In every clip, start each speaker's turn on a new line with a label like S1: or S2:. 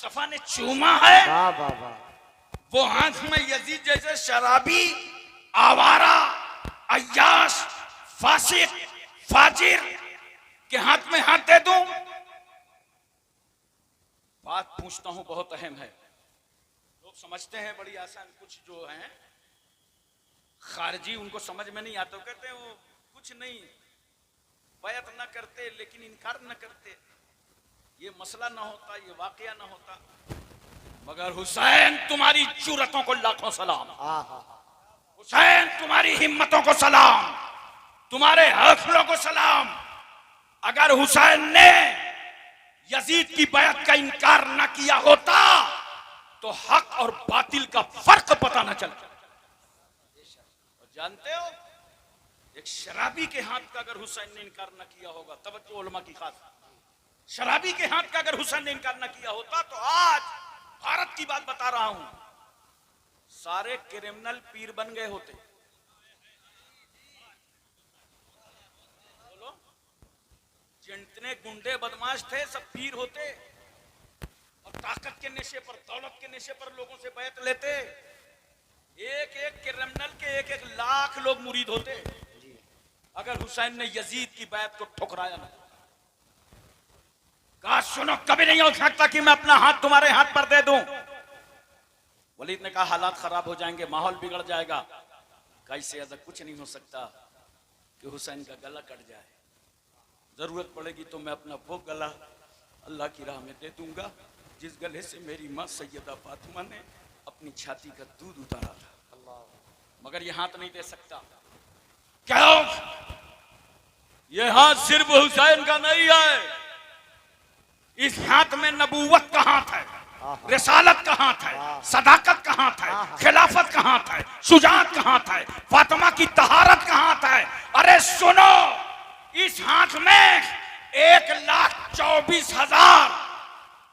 S1: मुस्तफा ने चूमा है।
S2: वाह वाह वाह।
S1: वो हाथ में यजीद जैसे शराबी, आवारा, अय्याश, फासिक, फाजिर के हाथ में हाथ दे दूं? बात पूछता हूं, बहुत अहम है। लोग समझते हैं बड़ी आसान, कुछ जो हैं खारजी उनको समझ में नहीं आता, कहते हैं वो कुछ नहीं, बैत न करते लेकिन इनकार न करते, ये मसला ना होता, ये वाकया ना होता। मगर हुसैन तुम्हारी जुर्रतों को लाखों सलाम, हुसैन तुम्हारी हिम्मतों को सलाम, तुम्हारे हौसलों को सलाम। अगर हुसैन ने यजीद की बैत का इनकार न किया होता तो हक और बातिल का फर्क पता न चलता। जानते हो, एक शराबी के हाथ का अगर हुसैन ने इनकार न किया होगा, तवज्जो उलमा की खास, शराबी के हाथ का अगर हुसैन ने इनकार न किया होता तो आज भारत की बात बता रहा हूं, सारे क्रिमिनल पीर बन गए होते। बोलो, जितने गुंडे बदमाश थे सब पीर होते और ताकत के नशे पर, दौलत के नशे पर लोगों से बैत लेते। एक एक क्रिमिनल के एक एक लाख लोग मुरीद होते अगर हुसैन ने यजीद की बैत को ठुकराया ना। कहा सुनो, कभी नहीं हो सकता कि मैं अपना हाथ तुम्हारे हाथ पर दे दूं। वलीद ने कहा हालात खराब हो जाएंगे, माहौल बिगड़ जाएगा। कैसे? ऐसा कुछ नहीं हो सकता कि हुसैन का गला कट जाए। जरूरत पड़ेगी तो मैं अपना वो गला अल्लाह की राह में दे दूंगा जिस गले से मेरी माँ सैयदा फातिमा ने अपनी छाती का दूध उतारा था। मगर ये हाथ नहीं दे सकता। क्यों? ये हाथ सिर्फ हुसैन का नहीं है, इस हाथ में नबूवत का हाथ है, रिसालत का हाथ है, सदाकत का हाथ है, खिलाफत का हाथ है, शुजाअत का हाथ है, फातिमा की तहारत का हाथ है। अरे सुनो, इस हाथ में 1,24,000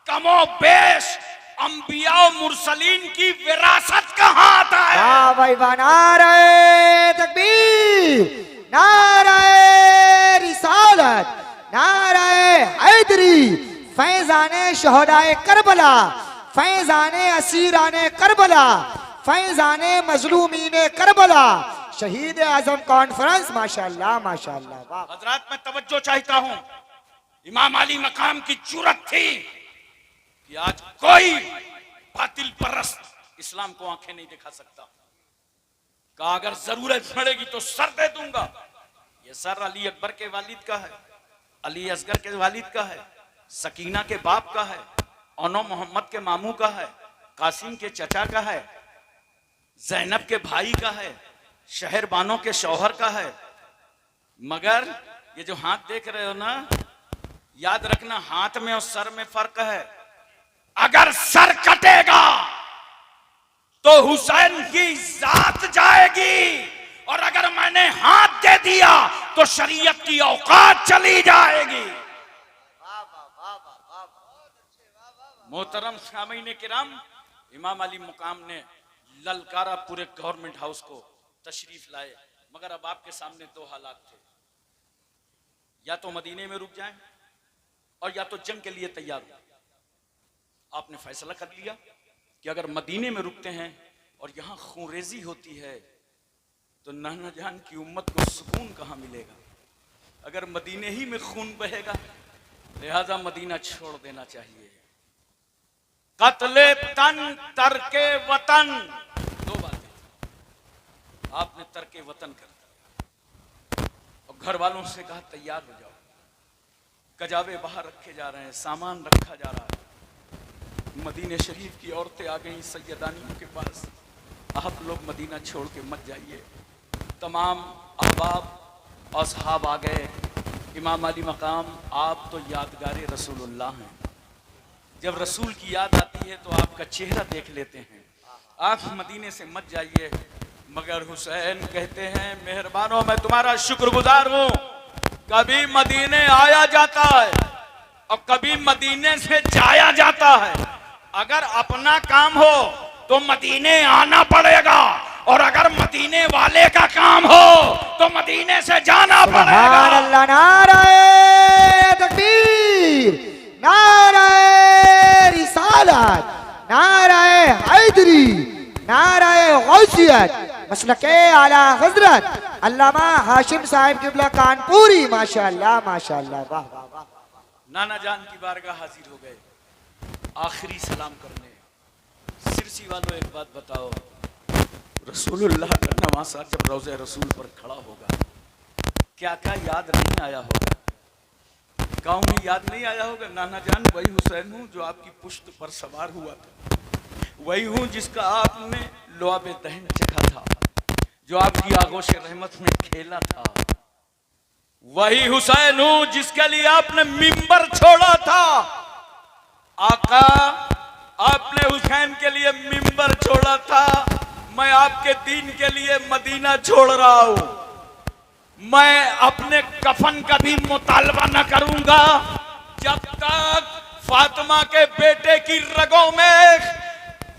S1: कमो बेश अंबिया और मुरसलीन की विरासत का हाथ है।
S2: वाह भाई वाह, नारे तकबीर, नारे रिसालत, नारे हैदरी, फैजाने शहदाए करबला, फैजाने असीराने करबला, फैजाने मजलूमीने करबला, शहीद आजम कॉन्फ्रेंस। माशाअल्लाह माशाअल्लाह। वाह
S1: हजरात, मैं तवज्जो चाहता हूं। इमाम अली मकाम की जुर्रत थी कि आज कोई बातिल परस्त इस्लाम को आंखें नहीं दिखा सकता। कहा अगर जरूरत पड़ेगी तो सर दे दूंगा। ये सर अली अकबर के वालिद का है, अली असगर के वालिद का है, सकीना के बाप का है, अनो मोहम्मद के मामू का है, कासिम के चचा का है, जैनब के भाई का है, शहर बानो के शौहर का है। मगर ये जो हाथ देख रहे हो ना, याद रखना हाथ में और सर में फर्क है। अगर सर कटेगा तो हुसैन की जात जाएगी और अगर मैंने हाथ दे दिया तो शरीयत की औकात चली जाएगी। मोहतरम सामीन किराम, इमाम अली मुकाम ने ललकारा पूरे गवर्नमेंट हाउस को, तशरीफ लाए। मगर अब आपके सामने दो हालात थे, या तो मदीने में रुक जाएं और या तो जंग के लिए तैयार हो। आपने फैसला कर लिया कि अगर मदीने में रुकते हैं और यहां खूनरेजी होती है तो नाना जान की उम्मत को सुकून कहां मिलेगा। अगर मदीने ही में खून बहेगा, लिहाजा मदीना छोड़ देना चाहिए। कत्ले तन तरके वतन, दो बातें। आपने तरके वतन कर दिया और घर वालों से कहा तैयार हो जाओ। कजावे बाहर रखे जा रहे हैं, सामान रखा जा रहा है। मदीने शरीफ की औरतें आ गई सैयदानियों के पास, आप लोग मदीना छोड़ के मत जाइए। तमाम अहबाब और सहाब आ गए। इमाम अली मकाम, आप तो यादगार रसूलुल्लाह हैं। जब रसूल की याद आती है तो आपका चेहरा देख लेते हैं। आप मदीने से मत जाइए। मगर हुसैन कहते हैं मेहरबानो, मैं तुम्हारा शुक्रगुजार हूं। कभी मदीने आया जाता है और कभी मदीने से जाया जाता है। अगर अपना काम हो तो मदीने आना पड़ेगा और अगर मदीने वाले का काम हो तो मदीने से जाना पड़ेगा।
S2: अल्लाह, नारे तकबीर, नारे रिसालत, नाराए हैदरी, नाराए गौसियत, मसलके आला हजरत अल्लामा हाशिम साहिब किबला कानपुरी। माशाअल्लाह माशाअल्लाह, वाह वाह वाह।
S1: नाना जान की बारगाह हाजिर हो गए आखिरी सलाम करने। सिरसी वालों एक बात बताओ, रसूलुल्लाह का नवासा जब रोज़े रसूल पर खड़ा होगा, क्या क्या याद नहीं आया होगा? गांव में याद नहीं आया होगा, नाना जान वही हुसैन हूँ जो आपकी पुश्त पर सवार हुआ था, वही हूँ जिसका आपने लुआबे दहन चखा था, जो आपकी आगोश रहमत में खेला था, वही हुसैन हूँ जिसके लिए आपने मिंबर छोड़ा था। आका, आपने हुसैन के लिए मिंबर छोड़ा था, मैं आपके दीन के लिए मदीना छोड़ रहा हूं। मैं अपने कफन का भी मुतालबा न करूंगा जब तक फातिमा के बेटे की रगों में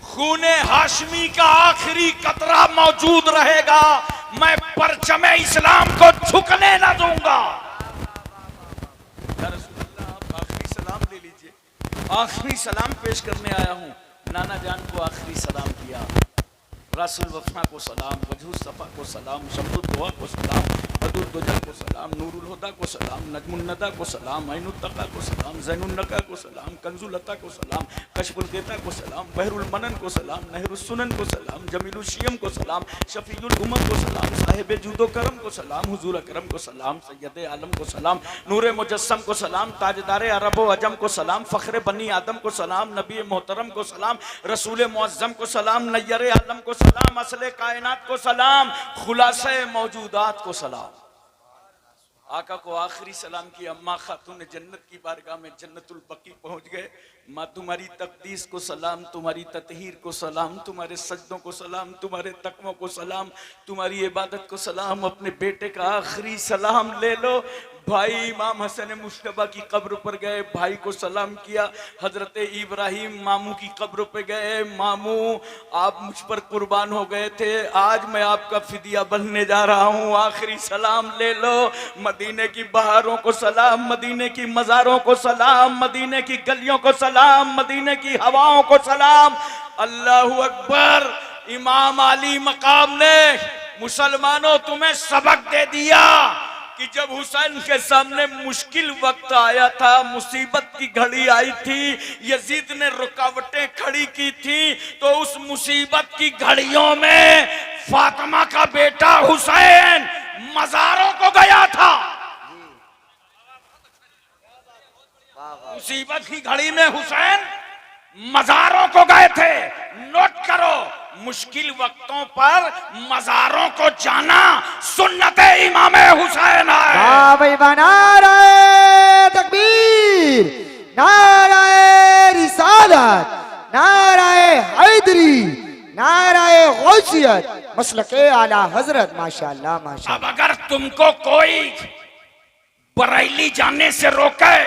S1: खूने हाशमी का आखिरी कतरा मौजूद रहेगा। मैं परचमे इस्लाम को झुकने न दूंगा। या रसूलल्लाह, आप आखिरी सलाम ले लीजिए। आखिरी सलाम पेश करने आया हूं। नाना जान को आखिरी सलाम किया। रासुल वफा को सलाम, वजहू सफ़ा को सलाम, शम्सुद दुआ को सलाम, बदुल दुजल को सलाम, नूरुल हुदा को सलाम, नजमुन नदा को सलाम, ऐनुत तका को सलाम, ज़ैनुन नका को सलाम, कंजुल अता को सलाम, कशफुल ग़िता को सलाम, बहरुल मनन को सलाम, नहरुस सुनन को सलाम, जमीलुल शियम को सलाम, शफीउल उम्मत को सलाम, साहिब जूदो करम को सलाम, हुजूर अकरम को सलाम, सैयद आलम को सलाम, नूरे मुजस्सम को सलाम, ताजदार अरब व अजम को सलाम, फ़ख्र बनी आदम को सलाम, नबी मोहतरम को सलाम, रसूल मुअज़्ज़म को सलाम, नय्यर आलम को सलाम, असले कायनात को सलाम, खुलासे मौजूदात को सलाम। आका को आखिरी सलाम की। अम्मा खातून जन्नत की बारगाह में जन्नतुल बकी पहुंच गए। माँ, तुम्हारी तकदीस को सलाम, तुम्हारी ततहीर को सलाम, तुम्हारे सजदों को सलाम, तुम्हारे तकवों को सलाम, तुम्हारी इबादत को सलाम। अपने बेटे का आखिरी सलाम ले लो। भाई इमाम हसन मुश्तबा की कब्र पर गए, भाई को सलाम किया। हजरत इब्राहिम मामू की कब्र पर गए, मामू आप मुझ पर कुर्बान हो गए थे, आज मैं आपका फिदिया बनने जा रहा हूँ, आखिरी सलाम ले लो। मदीने की बहारों को सलाम, मदीने की मज़ारों को सलाम, मदीने की गलियों को सलाम, मदीने की हवाओं को सलाम। अल्लाहु अकबर। इमाम अली मकाम ने मुसलमानों तुम्हें सबक दे दिया कि जब हुसैन के सामने मुश्किल वक्त आया था, मुसीबत की घड़ी आई थी, यजीद ने रुकावटें खड़ी की थी, तो उस मुसीबत की घड़ियों में फातिमा का बेटा हुसैन मज़ारों को गया था। मुसीबत की घड़ी में हुसैन मज़ारों को गए थे। नोट करो, मुश्किल वक्तों पर मज़ारों को जाना सुन्नत इमाम हुसैन है।
S2: भाई नाराए तकबीर, नाराए रिसालत, नाराए हैदरी, नाराए गौसियत, मसलके आला हजरत। माशाअल्लाह माशाअल्लाह।
S1: अब अगर तुमको कोई बरेली जाने से रोके,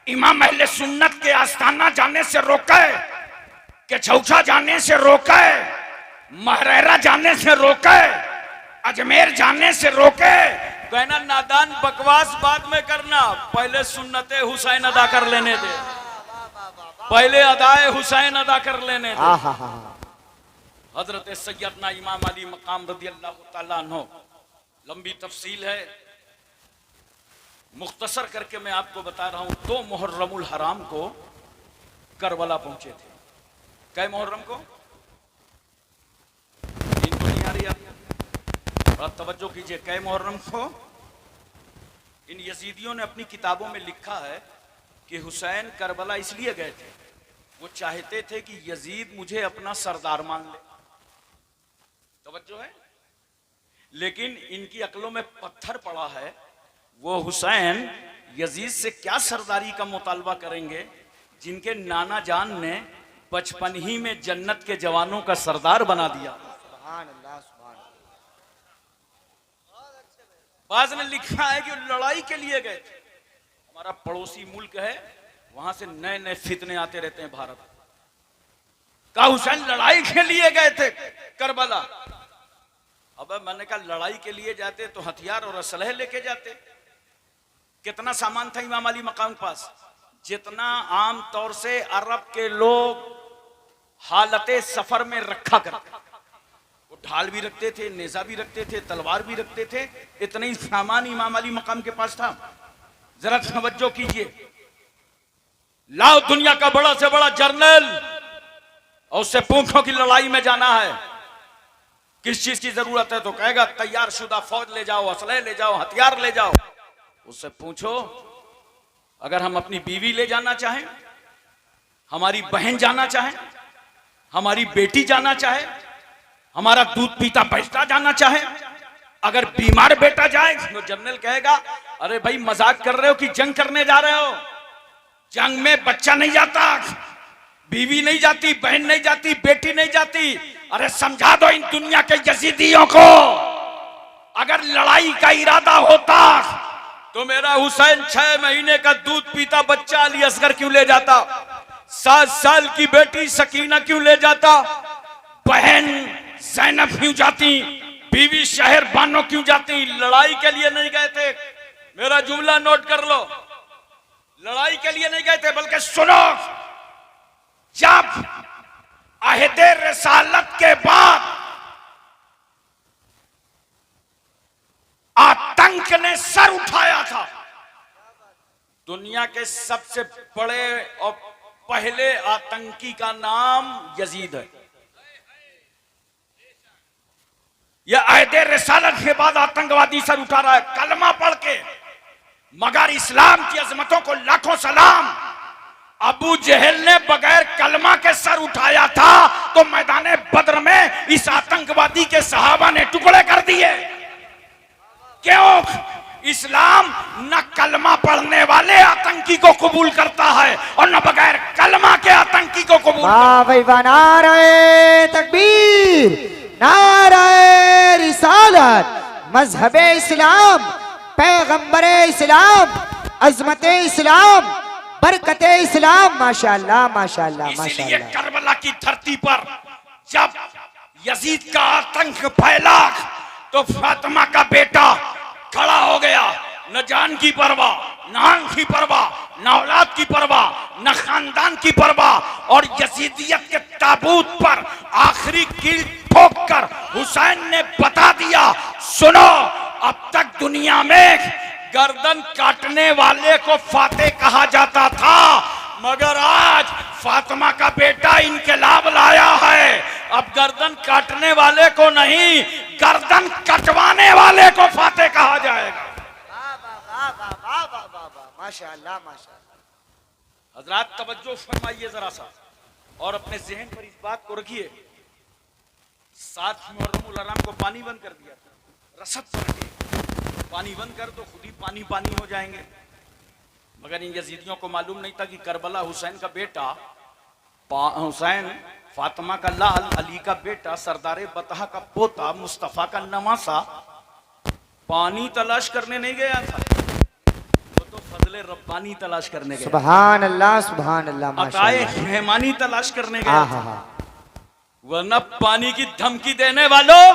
S1: इमाम अहले सुन्नत के आस्थाना जाने से रोके, के छौछा जाने से रोके, महरेरा जाने से रोके, अजमेर जाने से रोके, कहना नादान बकवास बाद में करना, पहले सुन्नते हुसैन अदा कर लेने दे, पहले अदाए हुसैन अदा कर लेने दे। हजरत सैयदना इमाम अली मकाम रदियल्लाहु ताला अन्हु, लंबी तफसील है, मुख्तसर करके मैं आपको बता रहा हूं। 2 मुहर्रमुल हराम को करबला पहुंचे थे। कै मुहर्रम को? इनको नहीं आ रही आप, बड़ा तवज्जो कीजिए। कै मुहर्रम को? इन यजीदियों ने अपनी किताबों में लिखा है कि हुसैन करबला इसलिए गए थे, वो चाहते थे कि यजीद मुझे अपना सरदार मान ले। तवज्जो है? लेकिन इनकी अक्लों में पत्थर पड़ा है। वो हुसैन यजीद से क्या सरदारी का मुतालबा करेंगे जिनके नाना जान ने बचपन ही में जन्नत के जवानों का सरदार बना दिया।
S2: सुभान अल्लाह, सुभान अल्लाह।
S1: बाज ने लिखा है कि लड़ाई के लिए गए थे। हमारा पड़ोसी मुल्क है, वहां से नए नए फितने आते रहते हैं भारत का। हुसैन लड़ाई के लिए गए थे करबला। अब मैंने कहा लड़ाई के लिए जाते तो हथियार और असलहे लेके जाते। कितना सामान था इमाम अली मकाम के पास? जितना आम तौर से अरब के लोग हालते सफर में रखा करते। वो ढाल भी रखते थे, नेजा भी रखते थे, तलवार भी रखते थे। इतना ही सामान इमाम अली मकाम के पास था। जरा तवज्जो कीजिए, लाओ दुनिया का बड़ा से बड़ा जर्नल और उससे पूछो कि लड़ाई में जाना है, किस चीज की जरूरत है, तो कहेगा तैयार शुदा फौज ले जाओ, असलहे ले जाओ, हथियार ले जाओ। उससे पूछो अगर हम अपनी बीवी ले जाना चाहें, हमारी बहन जाना चाहे, हमारी बेटी जाना चाहे, हमारा दूध पीता बच्चा जाना चाहे, अगर बीमार बेटा जाए तो जनरल कहेगा अरे भाई मजाक कर रहे हो कि जंग करने जा रहे हो? जंग में बच्चा नहीं जाता, बीवी नहीं जाती, बहन नहीं जाती, बेटी नहीं जाती। अरे समझा दो इन दुनिया के यजीदियों को, अगर लड़ाई का इरादा होता तो मेरा हुसैन 6 महीने का दूध पीता बच्चा अली असगर क्यों ले जाता? 7 साल की बेटी सकीना क्यों ले जाता? बहन ज़ैनब क्यों जाती? बीवी शहर बानो क्यों जाती? लड़ाई के लिए नहीं गए थे। मेरा जुमला नोट कर लो, लड़ाई के लिए नहीं गए थे, बल्कि सुनो, जब अहदे रिसालत के बाद आतंक ने सर उठाया था, दुनिया के सबसे बड़े और पहले आतंकी का नाम यजीद है। यह अहदे रिसालत के बाद आतंकवादी सर उठा रहा है, कलमा पढ़ के। मगर इस्लाम की अजमतों को लाखों सलाम, अबू जहल ने बगैर कलमा के सर उठाया था तो मैदान बद्र में इस आतंकवादी के सहाबा ने टुकड़े कर दिए। क्यों? इस्लाम न कलमा पढ़ने वाले आतंकी को कबूल करता है और न बगैर कलमा के आतंकी को कबूल।
S2: वाह भाई वाह, नारे तकबीर, नारे रिसालत, मजहबे इस्लाम, पैगंबरे इस्लाम, अजमते इस्लाम, बरकते इस्लाम। माशाअल्लाह माशाअल्लाह
S1: इसीलिए
S2: माशाअल्लाह।
S1: करबला की धरती पर जब यजीद का आतंक फैला तो फातिमा का बेटा खड़ा हो गया, न जान की परवाह, न आंख की परवाह, न औलाद की परवाह, न खानदान की परवाह, और यजीदियत के ताबूत पर आखिरी कील ठोक कर हुसैन ने बता दिया, सुनो, अब तक दुनिया में गर्दन काटने वाले को फातेह कहा जाता था, मगर आज फातिमा का बेटा इनकलाब लाया है। अब गर्दन काटने वाले को नहीं, गर्दन कटवाने वाले को फातेह कहा जाएगा।
S2: माशाअल्लाह माशाअल्लाह।
S1: हजरात तवज्जो फरमाइए जरा सा और अपने जहन पर इस बात को रखिए। 7 मुहर्रम आराम को पानी बंद कर दिया था, रसद पर रखे, पानी बंद कर दो खुद ही पानी पानी हो जाएंगे। मगर इन यजीदियों को मालूम नहीं था कि करबला हुसैन का बेटा, हुसैन फातिमा का लाल, अली का बेटा, सरदार बतहा का पोता, मुस्तफा का नवासा पानी तलाश करने नहीं गया था, वो तो फजले रब्बानी तलाश करने गया।
S2: सुभान अल्लाह सुभान अल्लाह माशाअल्लाह।
S1: अताए मेहमानी तलाश करने गया था। वरना पानी की धमकी देने वालों,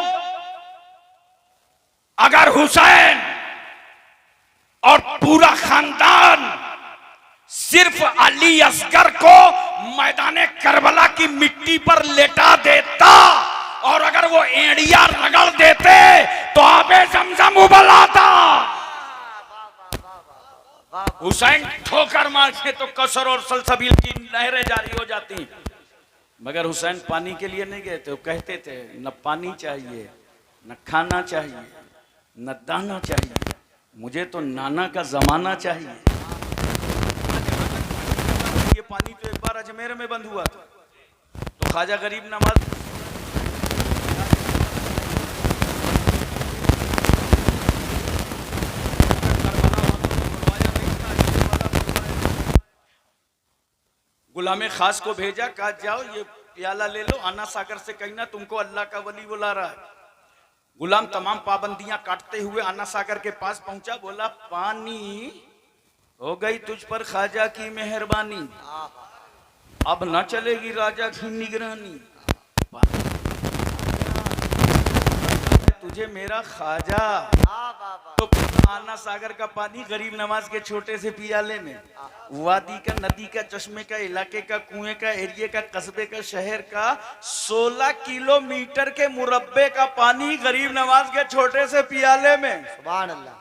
S1: अगर हुसैन और पूरा खानदान सिर्फ अली असगर को मैदान करबला की मिट्टी पर लेटा देता और अगर वो एड़िया रगड़ देते तो आबे जमजम उबल आता। हुसैन ठोकर मारते तो कसर और सलसबील की नहरें जारी हो जाती। मगर हुसैन पानी के लिए नहीं गए थे, वो कहते थे न पानी चाहिए, न खाना चाहिए, न दाना चाहिए, मुझे तो नाना का जमाना चाहिए। ये पानी तो एक बार अजमेर में बंद हुआ था, तो ख्वाजा गरीब नवाज गुलाम खास को भेजा, कहा जाओ ये प्याला ले लो, आना सागर से कहना तुमको अल्लाह का वली बुला रहा है। गुलाम तमाम पाबंदियां काटते हुए आना सागर के पास पहुंचा, बोला पानी हो गई तुझ पर ख्वाजा की मेहरबानी, अब न चलेगी राजा की निगरानी। तुझे मेरा ख्वाजा तो आना सागर का पानी गरीब नवाज के छोटे से पियाले में, वादी का, नदी का, चश्मे का, इलाके का, कुएं का, एरिया का, कस्बे का, शहर का 16 किलोमीटर के मुरब्बे का पानी गरीब नवाज के छोटे से पियाले में।
S2: सुभान अल्लाह।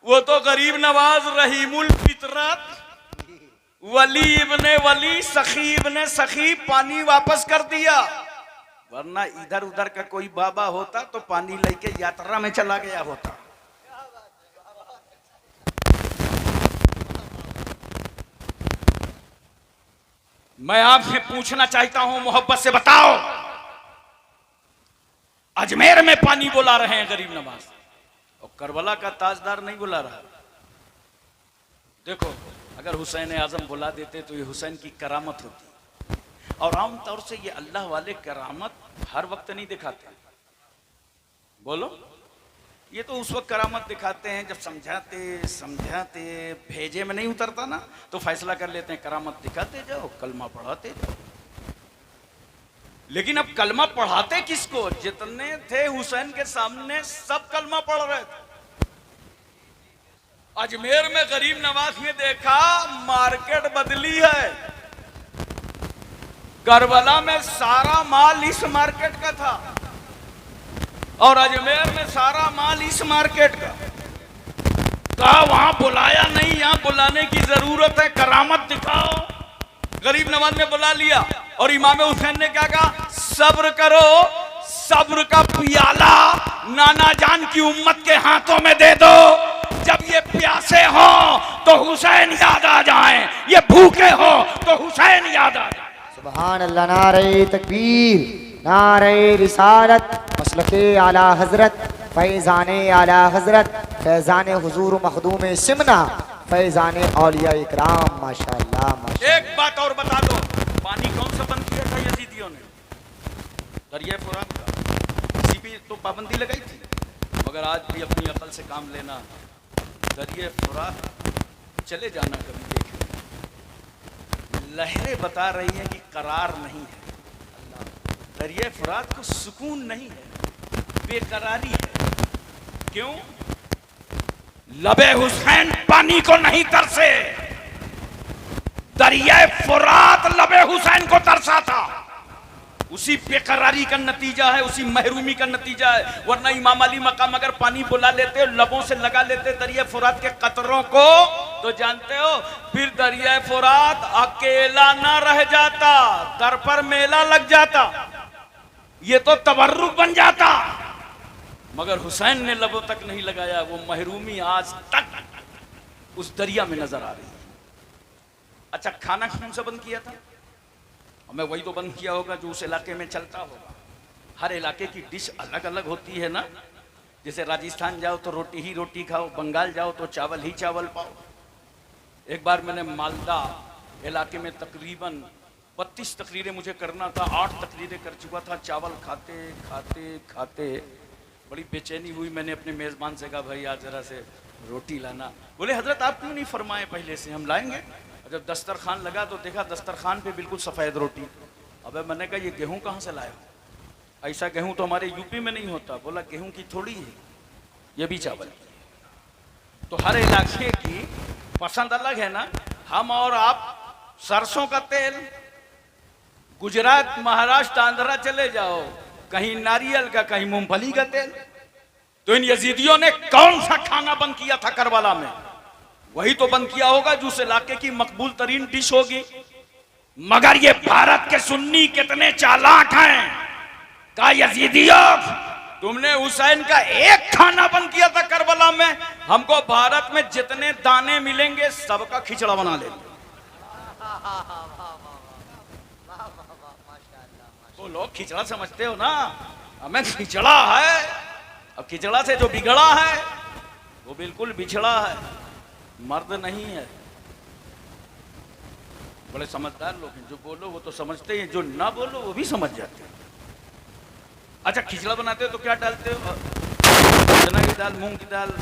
S1: वो तो गरीब नवाज रहीमुल फितरत वली इब्ने वली सखी इब्ने सखी पानी वापस कर दिया, वरना इधर उधर का कोई बाबा होता तो पानी लेके यात्रा में चला गया होता। मैं आपसे पूछना चाहता हूं, मोहब्बत से बताओ, अजमेर में पानी बुला रहे हैं गरीब नवाज और करबला का ताजदार नहीं बुला रहा। देखो, अगर हुसैन आजम बुला देते तो ये हुसैन की करामत होती, और आमतौर से ये अल्लाह वाले करामत हर वक्त नहीं दिखाते। बोलो, ये तो उस वक्त करामत दिखाते हैं जब समझाते भेजे में नहीं उतरता ना, तो फैसला कर लेते हैं करामत दिखाते जाओ, कलमा पढ़ाते जाओ। लेकिन अब कलमा पढ़ाते किसको? जितने थे हुसैन के सामने सब कलमा पढ़ रहे थे। अजमेर में गरीब नवाज ने देखा मार्केट बदली है, करबला में सारा माल इस मार्केट का था और अजमेर में सारा माल इस मार्केट का। कहा वहां बुलाया नहीं, यहां बुलाने की जरूरत है, करामत दिखाओ। गरीब नवाज ने बुला लिया और इमाम हुसैन ने क्या कहा? सब्र करो, सब्र का पियाला नाना जान की उम्मत के हाथों में दे दो। जब ये प्यासे हो तो हुसैन याद आ जाए, ये भूखे हो तो हुसैन याद आ जाए।
S2: सुभान अल्लाह। नारे तकबीर, नारे रिसालत, मसलके आला हजरत, फैजाने आला हजरत, फैजाने हुजूर मखदूम सिमना, फैजाने औलिया इकराम। माशाअल्लाह माशाअल्लाह।
S1: एक बात और बता दो, पानी कौन सा बंद किया था यजीदियों ने? दरिया फुरात का। इसी पे तो पाबंदी लगाई थी, मगर आज भी अपनी अकल से काम लेना। दरिया फुरात चले जाना कभी देखने, लहरें बता रही हैं कि करार नहीं है। दरिया फुरात को सुकून नहीं है, बेकरारी है। क्यों? लबे हुसैन पानी को नहीं तरसे, दरिया फुरात लबे हुसैन को तरसा था। उसी बेकरारी का नतीजा है, उसी महरूमी का नतीजा है। वरना इमाम अली मकाम अगर पानी बुला लेते, लबों से लगा लेते दरिया फुरात के कतरों को, तो जानते हो फिर दरिया फुरात अकेला ना रह जाता, दर पर मेला लग जाता, ये तो तबर्रुक बन जाता। मगर हुसैन ने लबों तक नहीं लगाया, वो महरूमी आज तक उस दरिया में नजर आ रही है। अच्छा, खाना कौन सा बंद किया था? हमें वही तो बंद किया होगा जो उस इलाके में चलता होगा। हर इलाके की डिश अलग अलग होती है ना। जैसे राजस्थान जाओ तो रोटी ही रोटी खाओ, बंगाल जाओ तो चावल ही चावल पाओ। एक बार मैंने मालदा इलाके में तकरीबन 32 तकरीरें मुझे करना था, 8 तकरीरें कर चुका था। चावल खाते खाते खाते बड़ी बेचैनी हुई। मैंने अपने मेज़बान से कहा, भाई आज ज़रा से रोटी लाना। बोले हजरत आप क्यों नहीं फरमाए पहले से, हम लाएंगे। जब दस्तरखान लगा तो देखा दस्तरखान पे बिल्कुल सफ़ेद रोटी। अबे मैंने कहा ये गेहूं कहाँ से लाया? ऐसा गेहूं तो हमारे यूपी में नहीं होता। बोला गेहूं की थोड़ी है, ये भी चावल। तो हर इलाके की पसंद अलग है ना। हम और आप सरसों का तेल, गुजरात महाराष्ट्र आंध्रा चले जाओ, कहीं नारियल का, कहीं मूंगफली का तेल। तो इन यजीदियों ने कौन सा खाना बंद किया था करबला में? वही तो बंद किया होगा जो उस इलाके की मकबूल तरीन डिश होगी। मगर ये भारत के सुन्नी कितने चालाक हैं। का यजीदियों, तुमने हुसैन का एक खाना बंद किया था करबला में, हमको भारत में जितने दाने मिलेंगे सबका खिचड़ा बना लेंगे। तो लोग खिचड़ा समझते हो ना, हमें खिचड़ा है। अब खिचड़ा से जो बिगड़ा है वो बिल्कुल बिछड़ा है, मर्द नहीं है। बड़े समझदार लोग हैं, जो बोलो वो तो समझते हैं, जो ना बोलो वो भी समझ जाते हैं। अच्छा, खिचड़ा बनाते हो तो क्या डालते हो? चना की दाल, मूंग की दाल,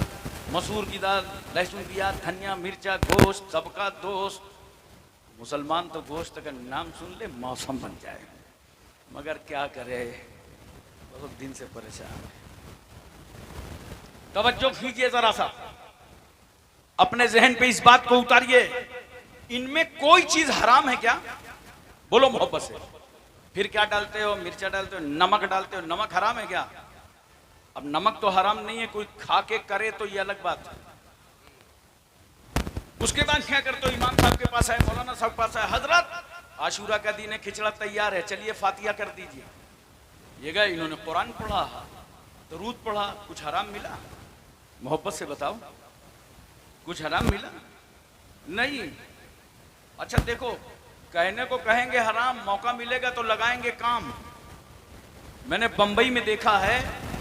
S1: मसूर की दाल, लहसुन प्याज, धनिया, मिर्चा, गोश्त, सबका दोस्त। मुसलमान तो गोश्त का नाम सुन ले मौसम बन जाए। मगर क्या करे, बहुत दिन से परेशान है। तवज्जो कीजिए जरा सा, अपने जहन पे इस बात को उतारिए, इनमें कोई चीज हराम है क्या? बोलो मोहब्बत से। फिर क्या डालते हो? मिर्चा डालते हो, नमक डालते हो, नमक हराम है क्या? अब नमक तो हराम नहीं है, कोई खा के करे तो ये अलग बात है। उसके बाद क्या करते हो? इमाम साहब के पास आए, मौलाना साहब के पास आए, हजरत आशूरा का दिन है, खिचड़ा तैयार है, चलिए फातिहा कर दीजिए। ये गए, इन्होंने कुरान पढ़ा, दरूद पढ़ा, कुछ हराम मिला? मोहब्बत से बताओ, कुछ हराम मिला? नहीं। अच्छा देखो, कहने को कहेंगे हराम, मौका मिलेगा तो लगाएंगे काम। मैंने बंबई में देखा है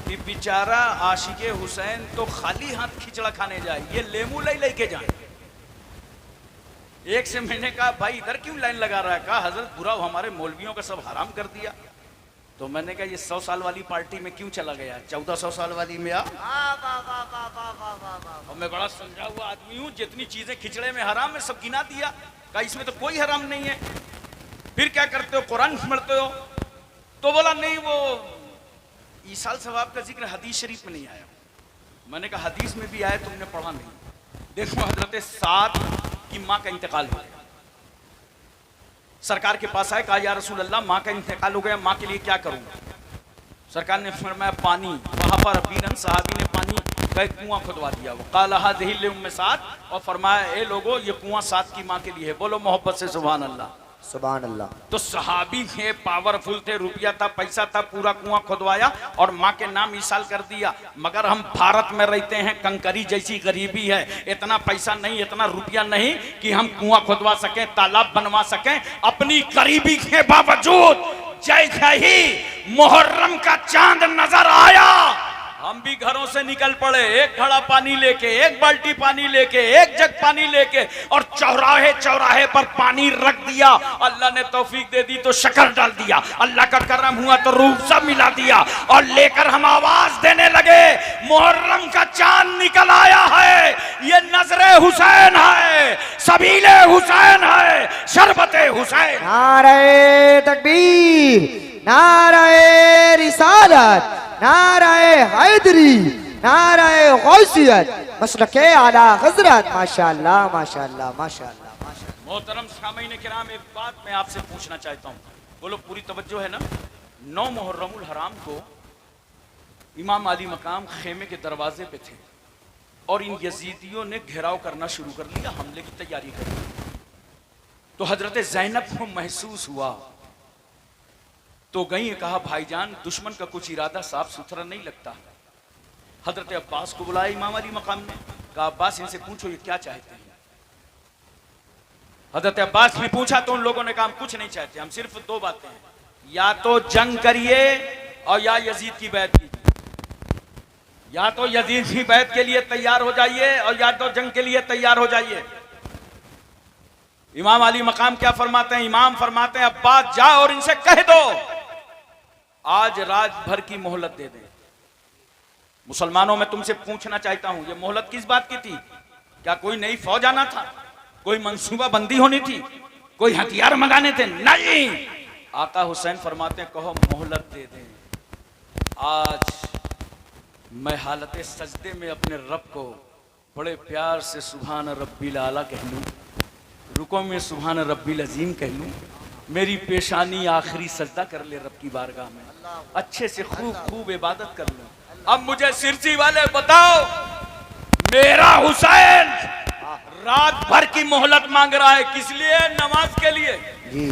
S1: कि बेचारा आशिके हुसैन तो खाली हाथ खिचड़ा खाने जाए, ये लेमू लेके जाए। एक से मैंने कहा भाई इधर क्यों लाइन लगा रहा है? कहा हजरत बुरा हमारे मौलवियों का सब हराम कर दिया। तो मैंने कहा ये 100 साल वाली पार्टी में क्यों चला गया? 1400 साल वाली में आ। और मैं बड़ा समझा हुआ आदमी हूं, जितनी चीजें खिचड़े में हराम है सब गिना दिया। कहा इसमें तो कोई हराम नहीं है। फिर क्या करते हो? कुरान पढ़ते हो? तो बोला नहीं, वो ईसाल सवाब का जिक्र हदीस शरीफ में नहीं आया। मैंने कहा हदीस में भी आया, तुमने पढ़ा नहीं। देखो हजरत साद की माँ का इंतकाल हो गया, सरकार के पास आए, कहा या रसूल अल्लाह माँ का इंतकाल हो गया, माँ के लिए क्या करूं? सरकार ने फरमाया पानी। वहां पर बीरन साहबी ने पानी का कुआं खुदवा दिया, वो काला हाज़िहिल उम्मे साद, और फरमाया ए लोगो ये कुआं साद की माँ के लिए है। बोलो मोहब्बत से सुभान अल्लाह,
S2: सुभान अल्लाह।
S1: तो सहाबी थे, पावरफुल थे, रुपया था, पैसा था, पूरा कुआं खुदवाया और माँ के नाम ईसाल कर दिया। मगर हम भारत में रहते हैं, कंकरी जैसी गरीबी है, इतना पैसा नहीं, इतना रुपया नहीं कि हम कुआं खुदवा सकें, तालाब बनवा सकें। अपनी गरीबी के बावजूद जैसे ही मुहर्रम का चांद नजर आया, हम भी घरों से निकल पड़े, एक घड़ा पानी लेके, एक बाल्टी पानी लेके, एक जग पानी लेके, और चौराहे चौराहे पर पानी रख दिया। अल्लाह ने तौफीक दे दी तो शक्कर डाल दिया, अल्लाह का करम हुआ तो रूह सब मिला दिया, और लेकर हम आवाज देने लगे मुहर्रम का चांद निकल आया है, ये नजरे हुसैन है, सबीले हुसैन है, शरबते हुसैन।
S2: नारे तकबीर, नारे रिसालत, नाराए हैदरी, नाराए गौसियत, मसलके आला हजरत। माशाअल्लाह माशाअल्लाह माशाअल्लाह माशाअल्लाह।
S1: मोहतरम सामीन किराम, एक बात मैं आपसे पूछना चाहता हूँ, बोलो पूरी तवज्जो है ना? 9 मुहर्रमुल हराम को इमाम अली मकाम खेमे के दरवाजे पे थे और इन यजीदियों ने घेराव करना शुरू कर लिया, हमले की तैयारी कर ली। तो हजरत ज़ैनब को महसूस हुआ, तो गई, कहा भाईजान दुश्मन का कुछ इरादा साफ सुथरा नहीं लगता। हजरत अब्बास को बुलाया इमाम अली मकाम ने, कहा अब्बास इनसे पूछो ये क्या चाहते हैं। हजरत अब्बास ने पूछा तो उन लोगों ने कहा हम कुछ नहीं चाहते, हम सिर्फ 2 बातें हैं, या तो जंग करिए और या यजीद की बैत कीजिए, या तो यजीद की बैत के लिए तैयार हो जाइए और या तो जंग के लिए तैयार हो जाइए। इमाम अली मकाम क्या फरमाते हैं? इमाम फरमाते हैं अब्बास जाओ और इनसे कह दो आज रात भर की मोहलत दे दें। मुसलमानों में तुमसे पूछना चाहता हूं, ये मोहलत किस बात की थी? क्या कोई नई फौज आना था? कोई मंसूबा बंदी होनी थी? कोई हथियार मंगाने थे? नहीं। आका हुसैन फरमाते हैं कहो मोहलत दे दें। आज मैं हालत सजदे में अपने रब को बड़े प्यार से सुभान रब्बिल आला कह लूं, रुको में सुभान रब्बिल अजीम कह लूं, मेरी पेशानी आखिरी सजदा कर ले रब की बारगाह में, अच्छे से खूब खूब इबादत कर लूं। अब मुझे सिरसी वाले बताओ, मेरा हुसैन रात भर की मोहलत मांग रहा है, किस लिए? नमाज के लिए जी,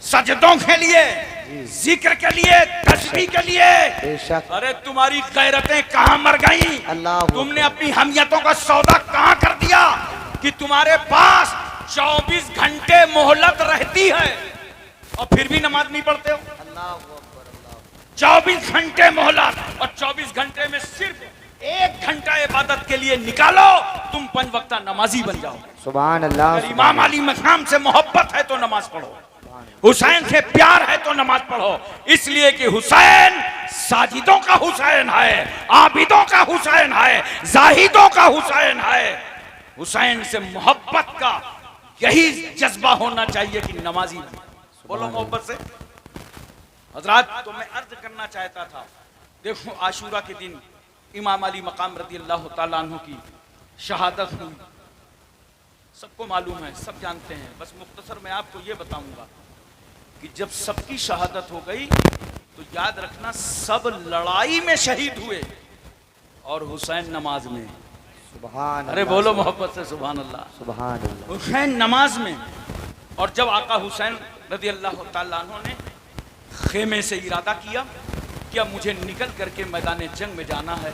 S1: सजदों के लिए, जिक्र के लिए, तस्बीह के लिए। अरे तुम्हारी गैरतें कहां मर गई? तुमने अपनी हमियतों का सौदा कहां कर दिया कि तुम्हारे पास 24 घंटे मोहलत रहती है और फिर भी नमाज नहीं पढ़ते हो? 24 घंटे मोहलत और 24 घंटे में सिर्फ 1 घंटा इबादत के लिए निकालो, तुम 5 वक्ता नमाजी बन जाओ। सुभान अल्लाह। अगर इमाम अली मकाम से मोहब्बत है तो नमाज पढ़ो, हुसैन से प्यार है तो नमाज पढ़ो, इसलिए कि हुसैन साजिदों का हुसैन है, आबिदों का हुसैन है, जाहिदों का हुसैन है। हुसैन से मोहब्बत का यही जज्बा होना चाहिए कि नमाजी बने। बोलो मोहब्बत से। हजरात तो मैं अर्ज करना चाहता था, देखो आशूरा के दिन इमाम अली मकाम रदी अल्लाह ताला अन्हु की शहादत हुई। सबको मालूम है, सब जानते हैं, बस मुख्तसर मैं आपको ये बताऊंगा कि जब सबकी शहादत हो गई तो याद रखना सब लड़ाई में शहीद हुए और हुसैन नमाज में।
S2: सुभान
S1: अरे
S2: अल्लाह,
S1: बोलो मोहब्बत से सुभान अल्लाह।
S2: सुभान अल्लाह।
S1: हुसैन नमाज में। और जब आका हुसैन रदी अल्लाह ताला अन्हु ने खेमे से इरादा किया कि अब मुझे निकल करके मैदान जंग में जाना है,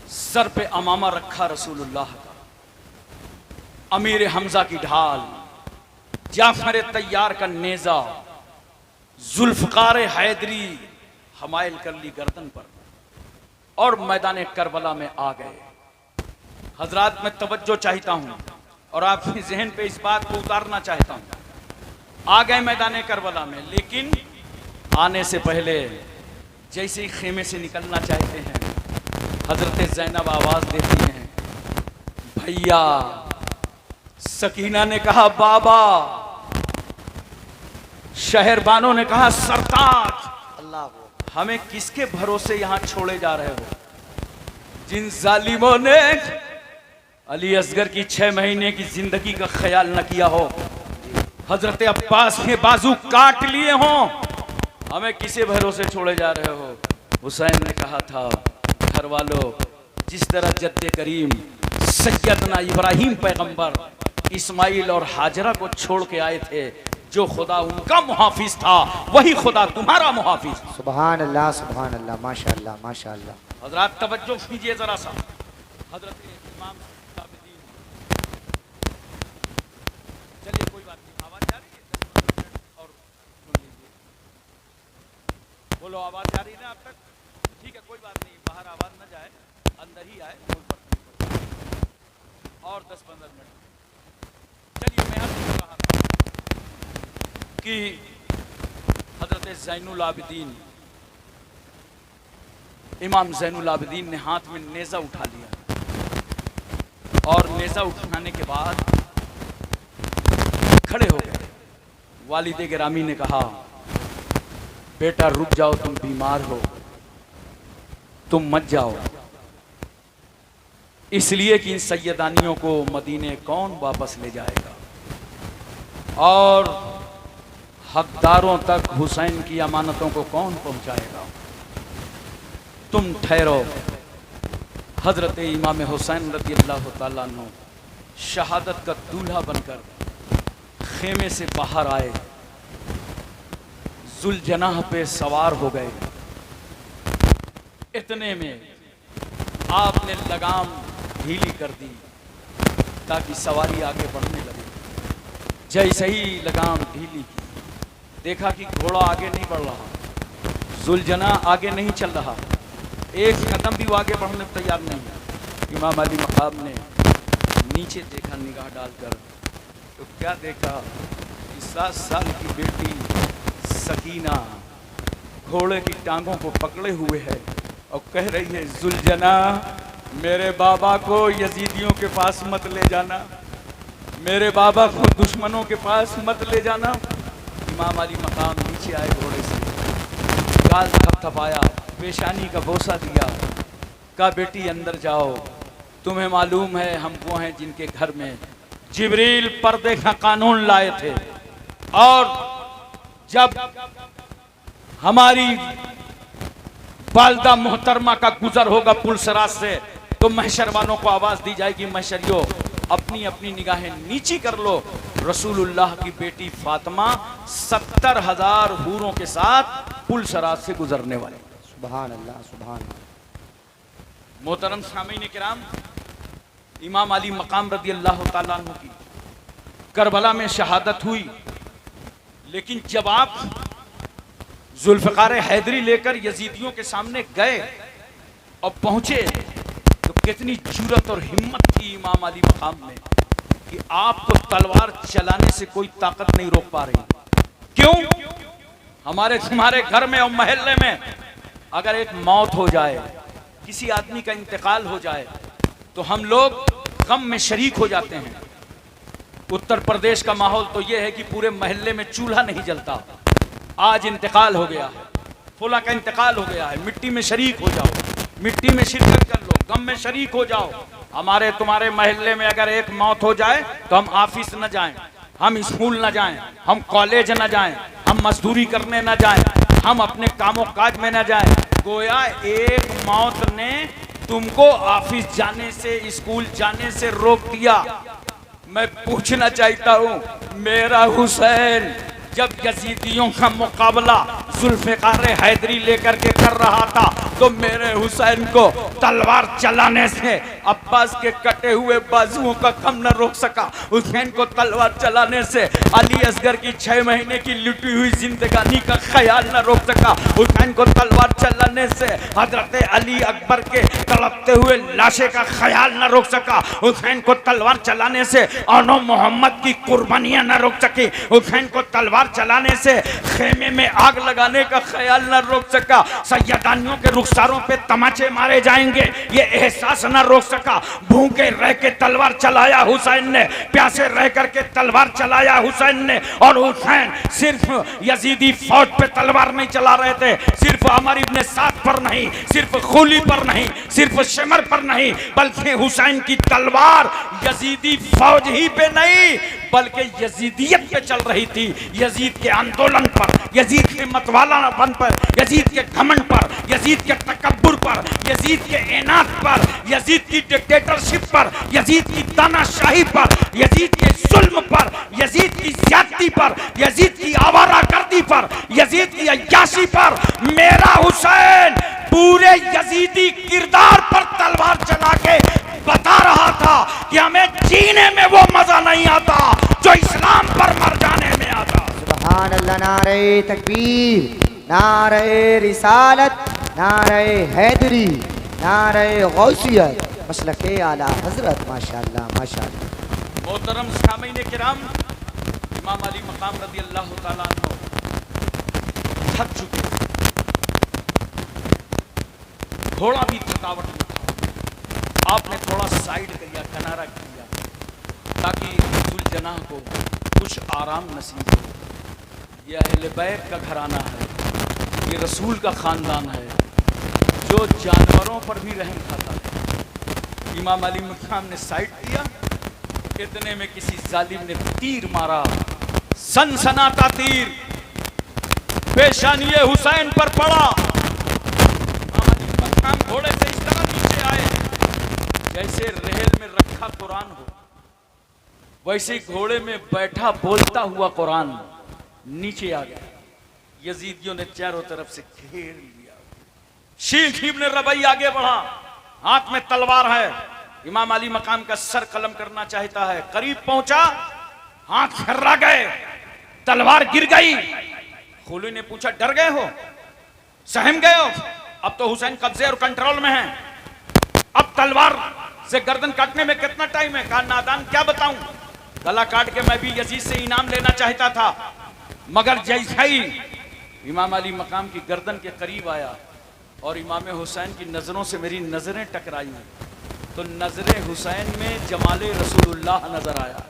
S1: सर पे अमामा रखा रसूलुल्लाह का, अमीर हमजा की ढाल, जाफर तैयार का नेजा, जुल्फकार हैदरी हमायल कर ली गर्दन पर और मैदान करबला में आ गए। हजरात मैं तवज्जो चाहता हूं और आपके जहन पे इस बात को उतारना चाहता हूं। आ गए मैदान करबला में, लेकिन आने से पहले जैसे ही खेमे से निकलना चाहते हैं, हजरत ज़ैनब आवाज देती हैं, भैया। सकीना ने कहा बाबा, शहरबानों ने कहा सरताज।
S2: अल्लाह को
S1: हमें किसके भरोसे यहां छोड़े जा रहे हो? जिन जालिमों ने अली असगर की 6 महीने की जिंदगी का ख्याल न किया हो, हजरत अब्बास के बाजू काट लिए हों, हमें किसे भरोसे छोड़े जा रहे हो? हुसैन ने कहा था, घर वालों, जिस तरह जद्दे करीम सैयदना इब्राहिम पैगंबर इस्माइल और हाजरा को छोड़ के आए थे, जो खुदा उनका मुहाफिज था वही खुदा तुम्हारा मुहाफिज।
S2: सुभान अल्लाह, सुभान अल्लाह, माशाअल्लाह, माशाअल्लाह।
S1: हजरत तवज्जो कीजिए जरा सा। हजरत इमाम आबिदीन, चलिए कोई बात नहीं, आवाज जा रही है? 10-15 मिनट और सुन लीजिए। बोलो, आवाज जा रही है ना आप तक? ठीक है, कोई बात नहीं, बाहर आवाज न जाए, अंदर ही आए, कोई फर्क नहीं पड़ता। और 10-15 मिनट। चलिए, मैं आपको कह रहा था कि हजरत ज़ैनुल आबिदीन, इमाम ज़ैनुल आबिदीन ने हाथ में नेज़ा उठा लिया और नेज़ा उठाने के बाद खड़े हो गए। वालिद गिरामी ने कहा, बेटा रुक जाओ, तुम बीमार हो, तुम मत जाओ, इसलिए कि इन सैयदानियों को मदीने कौन वापस ले जाएगा और हकदारों तक हुसैन की अमानतों को कौन पहुंचाएगा? तुम ठहरो। हजरत इमाम हुसैन रज़ी अल्लाह ताला अन्हु शहादत का दूल्हा बनकर खेमे से बाहर आए, जुलजनाह पे सवार हो गए। इतने में आपने लगाम ढीली कर दी ताकि सवारी आगे बढ़ने लगे। जैसे ही लगाम ढीली की, देखा कि घोड़ा आगे नहीं बढ़ रहा, जुलजना आगे नहीं चल रहा, एक कदम भी वो आगे बढ़ने को तैयार नहीं है। इमाम अली मकाम ने नीचे देखा निगाह डालकर, तो क्या देखा कि 7 साल की बेटी सकीना घोड़े की टांगों को पकड़े हुए है और कह रही है, जुलजना मेरे बाबा को यजीदियों के पास मत ले जाना, मेरे बाबा को दुश्मनों के पास मत ले जाना। इमाम अली मकाम नीचे आए घोड़े से, गाल थपथपाया, पेशानी का बोसा दिया, कहा बेटी अंदर जाओ, तुम्हें मालूम है हम वो हैं जिनके घर में जिब्रील पर्दे का कानून लाए थे, और जब हमारी वालदा मोहतरमा का गुजर होगा पुलसराज से, तो महशर वालों को आवाज दी जाएगी, महशरियों अपनी अपनी निगाहें नीची कर लो, रसूलुल्लाह की बेटी फातिमा 70,000 हूरों के साथ पुलसराज से गुजरने वाले।
S2: सुभान अल्लाह, सुभान अल्लाह।
S1: मोहतरम सामीन किराम, इमाम अली मकाम रज़ी अल्लाह ताला अन्हु की करबला में शहादत हुई, लेकिन जब आप जुल्फ़िकार हैदरी लेकर यजीदियों के सामने गए और पहुंचे, तो कितनी जुर्रत और हिम्मत थी इमाम अली मकाम में कि आपको तलवार चलाने से कोई ताकत नहीं रोक पा रही। क्यों? हमारे तुम्हारे घर में और महल्ले में अगर एक मौत हो जाए, किसी आदमी का इंतकाल हो जाए, तो हम लोग गम में शरीक हो जाते हैं। उत्तर प्रदेश का माहौल तो यह है कि पूरे महल्ले में चूल्हा नहीं जलता, आज इंतकाल हो गया है, फुला का इंतकाल हो गया है, मिट्टी में शरीक हो जाओ। मिट्टी में शिरकत कर लो, गम में शरीक हो जाओ। हमारे तुम्हारे महल्ले में अगर एक मौत हो जाए तो हम ऑफिस न जाएं, हम स्कूल न जाएं, हम कॉलेज न जाएं, हम मजदूरी करने न जाएं, हम अपने कामों काज में न जाएं। गोया एक मौत ने तुमको ऑफिस जाने से, स्कूल जाने से रोक दिया। मैं पूछना चाहता हूं, मेरा हुसैन जब यजीदियों का मुकाबला जुल्फ़िकार हैदरी लेकर के कर रहा था तो मेरे हुसैन को तलवार चलाने से अब्बास के कटे हुए बाजुओं का कम न रोक सका। हुसैन को तलवार चलाने से अली असगर की 6 महीने की लुटी हुई जिंदगानी का ख्याल न रोक सका। हुसैन को तलवार चलाने से हजरत अली अकबर के तड़पते हुए लाशे का ख्याल न रोक सका। हुसैन को तलवार चलाने से औनो मोहम्मद की कुर्बानियां न रोक सकी। हुसैन को तलवार चलाने से खेमे में आग लगाने का ख्याल न रोक सका। सैयदानियों के रुखसारों पे तमाचे मारे जाएंगे ये एहसास न रोक सका। भूखे रह के तलवार चलाया हुसैन ने, प्यासे रह करके तलवार चलाया हुसैन ने। और हुसैन सिर्फ यजीदी फौज पे तलवार नहीं चला रहे थे, सिर्फ अमर इब्ने साद पर नहीं, सिर्फ खुली पर नहीं, सिर्फ शिमर पर नहीं, बल्कि हुसैन की तलवार यजीदी फौज ही पे नहीं बल्कि यजीदियत पे चल रही थी। यजीद के आंदोलन पर, यजीद के मतवालापन पर, यजीद के घमंड पर, यजीद के तकब्बुर पर, यजीद के इनाद पर, यजीद की डिक्टेटरशिप पर, यजीद की तानाशाही पर, यजीद के जुल्म पर, यजीद की ज्यादती पर, यजीद की आवारागर्दी पर, यजीद की अय्याशी पर मेरा हुसैन पूरे यजीदी किरदार पर तलवार चला के बता रहा था कि हमें जीने में वो मजा नहीं आता जो इस्लाम पर मर जाने में आता।
S2: सुभान अल्लाह, नारे तकबीर, नारे रिसालत, नारे हैदरी, नारे गौसियत, मसलके आला हजरत। माशाअल्लाह माशाअल्लाह।
S1: मोहतरम सामीन किराम, इमाम अली मकाम रज़ी अल्लाह तआला अन्हु थक चुके, थोड़ा भी थकावट नहीं था। आपने थोड़ा साइड किया, किनारा किया ताकि जुल्जनाह को कुछ आराम नसीब हो। यह अहले बैत का घराना है, ये रसूल का ख़ानदान है जो जानवरों पर भी रहम खाता है। इमाम अली मकाम ने साइड किया, इतने में किसी जालिम ने तीर मारा, सनसनाता तीर पेशानिये हुसैन पर पड़ा। इमाम अली मकाम घोड़े से इस तरह नीचे आए जैसे रेल में रखा कुरान हो, वैसे घोड़े में बैठा बोलता हुआ कुरान नीचे आ गया। यजीदियों ने चारों तरफ से घेर लिया। शीख इब्न रबई आगे बढ़ा, हाथ में तलवार है, इमाम अली मकाम का सर कलम करना चाहता है। करीब पहुंचा, हाथ खर्रा गए, तलवार गिर गई। खुली ने पूछा, डर गए हो, सहम गए हो? अब तो हुसैन कब्जे और कंट्रोल में है, अब तलवार से गर्दन काटने में कितना टाइम है? कहा, नादान क्या बताऊं, गला काट के मैं भी यजीद से इनाम लेना चाहता था, मगर जैसे ही इमाम अली मकाम की गर्दन के करीब आया और इमाम हुसैन की नजरों से मेरी नजरें टकराई तो नजरे हुसैन में जमाले रसूलुल्लाह नजर आया।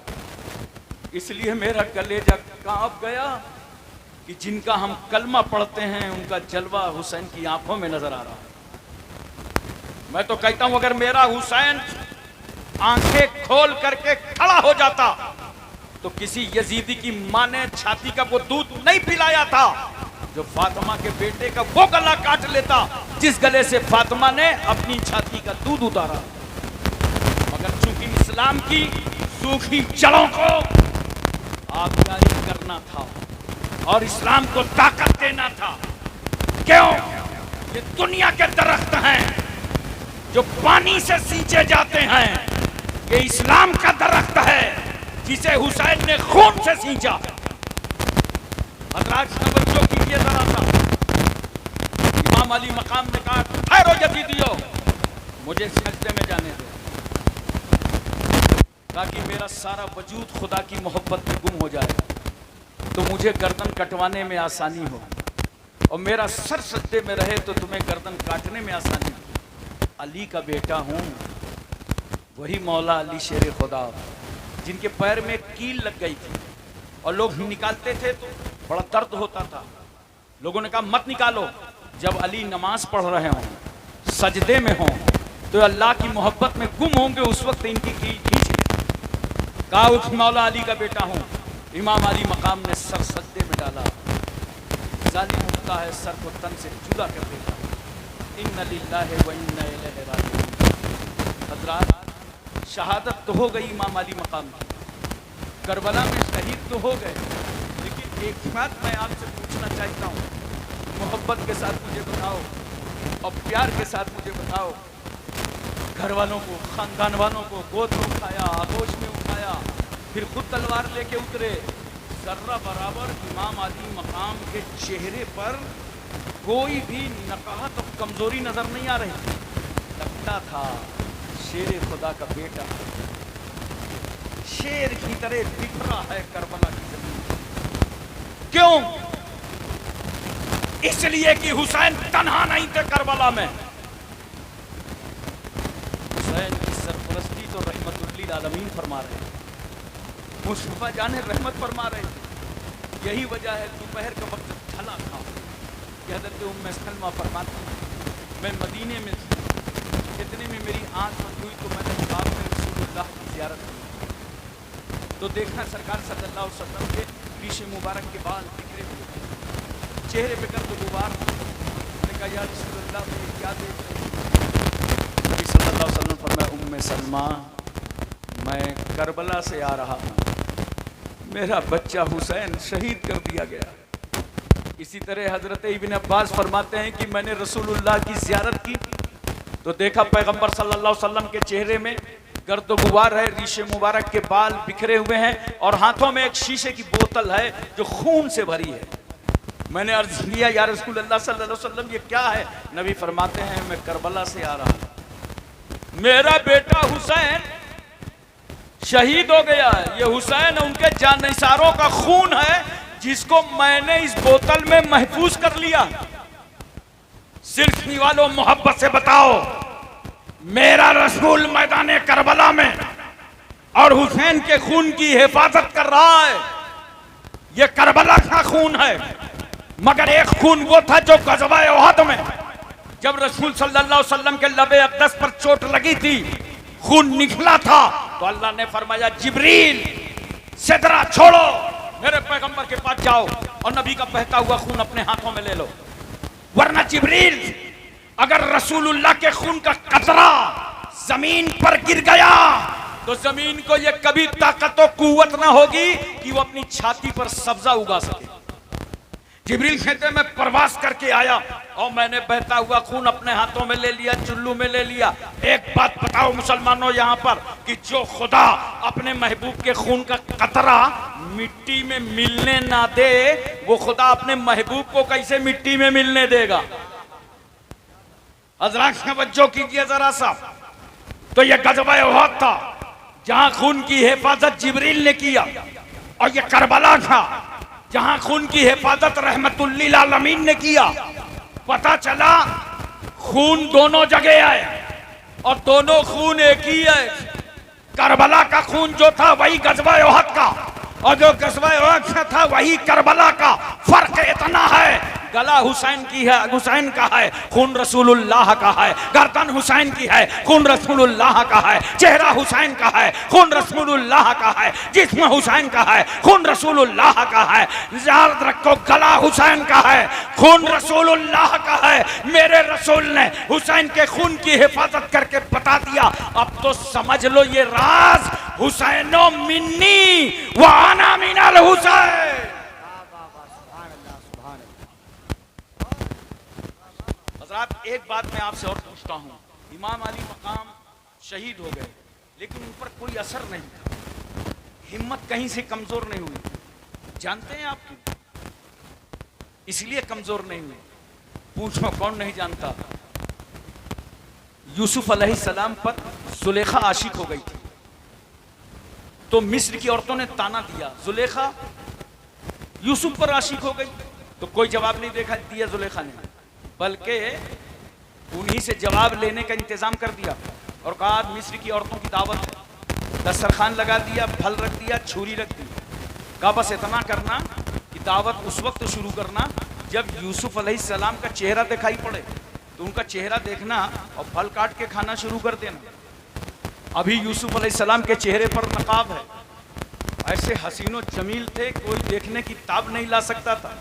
S1: इसलिए मेरा कलेजा कांप गया कि जिनका हम कलमा पढ़ते हैं उनका जलवा हुसैन की आंखों में नजर आ रहा है। मैं तो कहता हूं अगर मेरा हुसैन आंखें खोल करके खड़ा हो जाता तो किसी यजीदी की मां ने छाती का वो दूध नहीं पिलाया था जो फातिमा के बेटे का वो गला काट लेता जिस गले से फातिमा ने अपनी छाती का दूध उतारा। मगर चूंकि इस्लाम की सूखी जड़ों को आबकारी करना था और इस्लाम को ताकत देना था। क्यों? ये दुनिया के दरख्त हैं जो पानी से सींचे जाते हैं, ये इस्लाम का दरख्त है जिसे हुसैन ने खून से सींचा। हजरात तवज्जो कीजिए जरा सा। इमाम अली मकाम ने कहा, ठहरो यजीदियो, मुझे सजदे में जाने दो ताकि मेरा सारा वजूद खुदा की मोहब्बत में गुम हो जाए तो मुझे गर्दन कटवाने में आसानी हो, और मेरा सर सजदे में रहे तो तुम्हें गर्दन काटने में आसानी हो। अली का बेटा हूं, वही मौला अली शेर खुदा जिनके पैर में कील लग गई थी और लोग निकालते थे तो बड़ा दर्द होता था। लोगों ने कहा मत निकालो। जब अली नमाज पढ़ रहे हों, सजदे में हों तो अल्लाह की मोहब्बत में गुम होंगे, उस वक्त इनकी खींच कहा उस मौला अली का बेटा हूँ। इमाम अली मकाम ने सर सजदे में डाला, जालिम उठता है सर को तन से जुदा कर देता है। इन्ना लिल्लाहि व इन्ना इलैहि राजिऊन। हज़रात शहादत तो हो गई इमाम अली मकाम की, करबला में शहीद तो हो गए, लेकिन एक बात मैं आपसे पूछना चाहता हूँ, मोहब्बत के साथ मुझे बताओ और प्यार के साथ मुझे बताओ, घर वालों को, खानदान वालों को गोद में उठाया, आगोश में उठाया, फिर खुद तलवार लेके उतरे, जर्रा बराबर इमाम अली मकाम के चेहरे पर कोई भी नकाहत और कमजोरी नजर नहीं आ रही। लगता था शेर खुदा का बेटा शेर की तरह बिखरा है करबला की जमीन। क्यों? इसलिए कि हुसैन तन्हा नहीं थे करबला में। हुसैन की सरपरस्ती तो रहमतुल्लिल आलमीन फरमा रहे, मुस्तफा जान रहमत फरमा रहे। यही वजह है दोपहर का वक्त ढला था कि हज़रत उम्मे सलमा फरमाती, मैं मदीने में थी, इतने में मेरी आंख बंद हुई तो मैंने ख्वाब में रसूलुल्लाह की ज़ियारत की, तो देखा सरकार सल्लल्लाहु अलैहि वसल्लम के रीशे मुबारक के बाल बिखरे हुए, चेहरे पे गर्द गुबार। मैंने कहा या रसूलुल्लाह मैं क्या देख रही? नबी सल्लल्लाहु अलैहि वसल्लम फरमाया, उम्मे सलमा मैं करबला से आ रहा हूँ, मेरा बच्चा हुसैन शहीद कर दिया गया। इसी तरह हजरत इब्न अब्बास फरमाते हैं कि मैंने रसूलुल्लाह की ज़ियारत की तो देखा पैगंबर सल्लल्लाहु अलैहि वसल्लम के चेहरे में गर्द गुबार है, रीशे मुबारक के बाल बिखरे हुए हैं और हाथों में एक शीशे की बोतल है जो खून से भरी है। मैंने अर्ज किया या रसूलुल्लाह सल्लल्लाहु अलैहि वसल्लम ये क्या है? नबी फरमाते हैं मैं करबला से आ रहा हूँ, मेरा बेटा हुसैन शहीद हो गया है। ये हुसैन उनके जानिसारों का खून है जिसको मैंने इस बोतल में महफूज कर लिया। सिरखनी वालों मोहब्बत से बताओ, मेरा रसूल मैदान करबला में और हुसैन के खून की हिफाजत कर रहा है। ये करबला का खून है, मगर एक खून वो था जो गज़वा उहद में जब रसूल सल्लल्लाहु अलैहि वसल्लम के लबे अक़दस पर चोट लगी थी, खून निकला था तो अल्लाह ने फरमाया जिब्रील सिदरा छोड़ो, मेरे पैगंबर के पास जाओ और नबी का बहता हुआ खून अपने हाथों में ले लो, वरना जिब्रील अगर रसूलुल्लाह के खून का कतरा जमीन पर गिर गया तो जमीन को यह कभी ताकत और कुव्वत ना होगी कि वो अपनी छाती पर सब्जा उगा सके। जिब्रील कहते मैं प्रवास करके आया और मैंने बहता हुआ खून अपने हाथों में ले लिया, चुल्लू में ले लिया। एक बात बताओ मुसलमानों यहाँ पर कि जो खुदा अपने महबूब के खून का कतरा मिट्टी में मिलने ना दे, वो खुदा अपने महबूब को कैसे मिट्टी में मिलने देगा? हज़रात तवज्जो कीजिए जरा सा। तो यह गज़वा उहद था जहां खून की हिफाजत जिब्रील ने किया, और यह करबला था जहां खून की हिफाजत रहमतुल्लिल आलमीन ने किया। पता चला खून दोनों जगह है और दोनों खून एक ही है। करबला का खून जो था वही गज़वा उहद का, और जो गज़वा उहद का था वही करबला का। फर्क इतना है, गला हुसैन की है, हुसैन का है, खून रसूलुल्लाह का है। गर्दन हुसैन की है, खून रसूलुल्लाह का है। चेहरा हुसैन का है, खून रसूलुल्लाह का है। जिस्म हुसैन का है, खून रसूलुल्लाह का है। याद रखो गला हुसैन का है, खून रसूलुल्लाह का है। मेरे रसूल ने हुसैन के खून की हिफाजत करके बता दिया। अब तो समझ लो ये राज हुसैनो मिन्नी व अना मिनल हुसैन। एक बात मैं आपसे और पूछता हूँ, इमाम अली मकाम शहीद हो गए लेकिन उन पर कोई असर नहीं था, हिम्मत कहीं से कमजोर नहीं हुई। जानते हैं आप क्यों? इसलिए कमजोर नहीं हुई, पूछो कौन नहीं जानता। यूसुफ अलैहिस्सलाम पर जुलेखा आशिक हो गई थी, तो मिस्र की औरतों ने ताना दिया, जुलेखा यूसुफ पर आशिक हो गई। तो कोई जवाब नहीं दिया जुलेखा ने, बल्कि उन्हीं से जवाब लेने का इंतजाम कर दिया और कहा मिस्र की औरतों की दावत है। दस्तरखान लगा दिया, फल रख दिया, छुरी रख दी। कहा बस इतना करना कि दावत उस वक्त शुरू करना जब यूसुफ अलैहिस्सलाम का चेहरा दिखाई पड़े। तो उनका चेहरा देखना और फल काट के खाना शुरू कर देना। अभी यूसुफ अलैहिस्सलाम के चेहरे पर नकाब है, ऐसे हसीनो जमील थे, कोई देखने की ताब नहीं ला सकता था।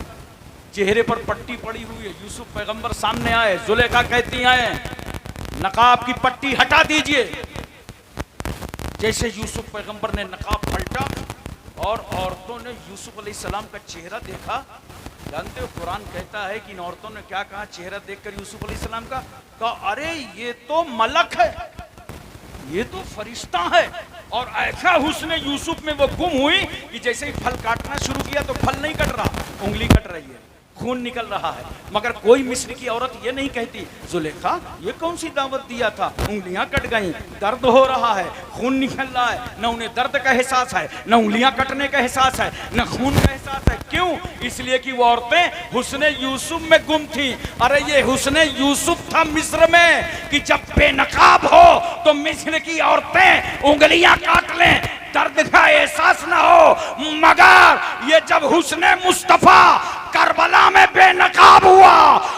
S1: चेहरे पर पट्टी पड़ी हुई है। यूसुफ पैगंबर सामने आए, जुलेखा कहती हैं नकाब की पट्टी हटा दीजिए। जैसे यूसुफ पैगंबर ने नकाब पलटा और औरतों ने यूसुफ अलैहिस्सलाम का चेहरा देखा। जानते हो कुरान कहता है कि इन औरतों ने क्या कहा चेहरा देखकर यूसुफ अलैहिस्सलाम का? कहा अरे ये तो मलक है, ये तो फरिश्ता है। और ऐसा हुस्न यूसुफ में वो गुम हुई कि जैसे ही फल काटना शुरू किया तो फल नहीं कट रहा, उंगली कट रही है, खून निकल रहा है। मगर कोई मिस्र की औरत ये नहीं कहती जुलेखा ये कौन सी दावत दिया था, उंगलियां कट गई, दर्द हो रहा है, खून निकल रहा है। न उन्हें दर्द का एहसास है, न उंगलियां कटने का एहसास है, न खून का एहसास है। क्यों? इसलिए कि वो औरतें हुस्न यूसुफ में गुम थी। अरे ये हुस्न यूसुफ था मिस्र में कि जब बेनकाब हो तो मिस्र की औरतें उंगलियां काट लें, दर्द का एहसास ना हो। मगर ये जब हुस्न मुस्तफा करबला में बेनकाब हुआ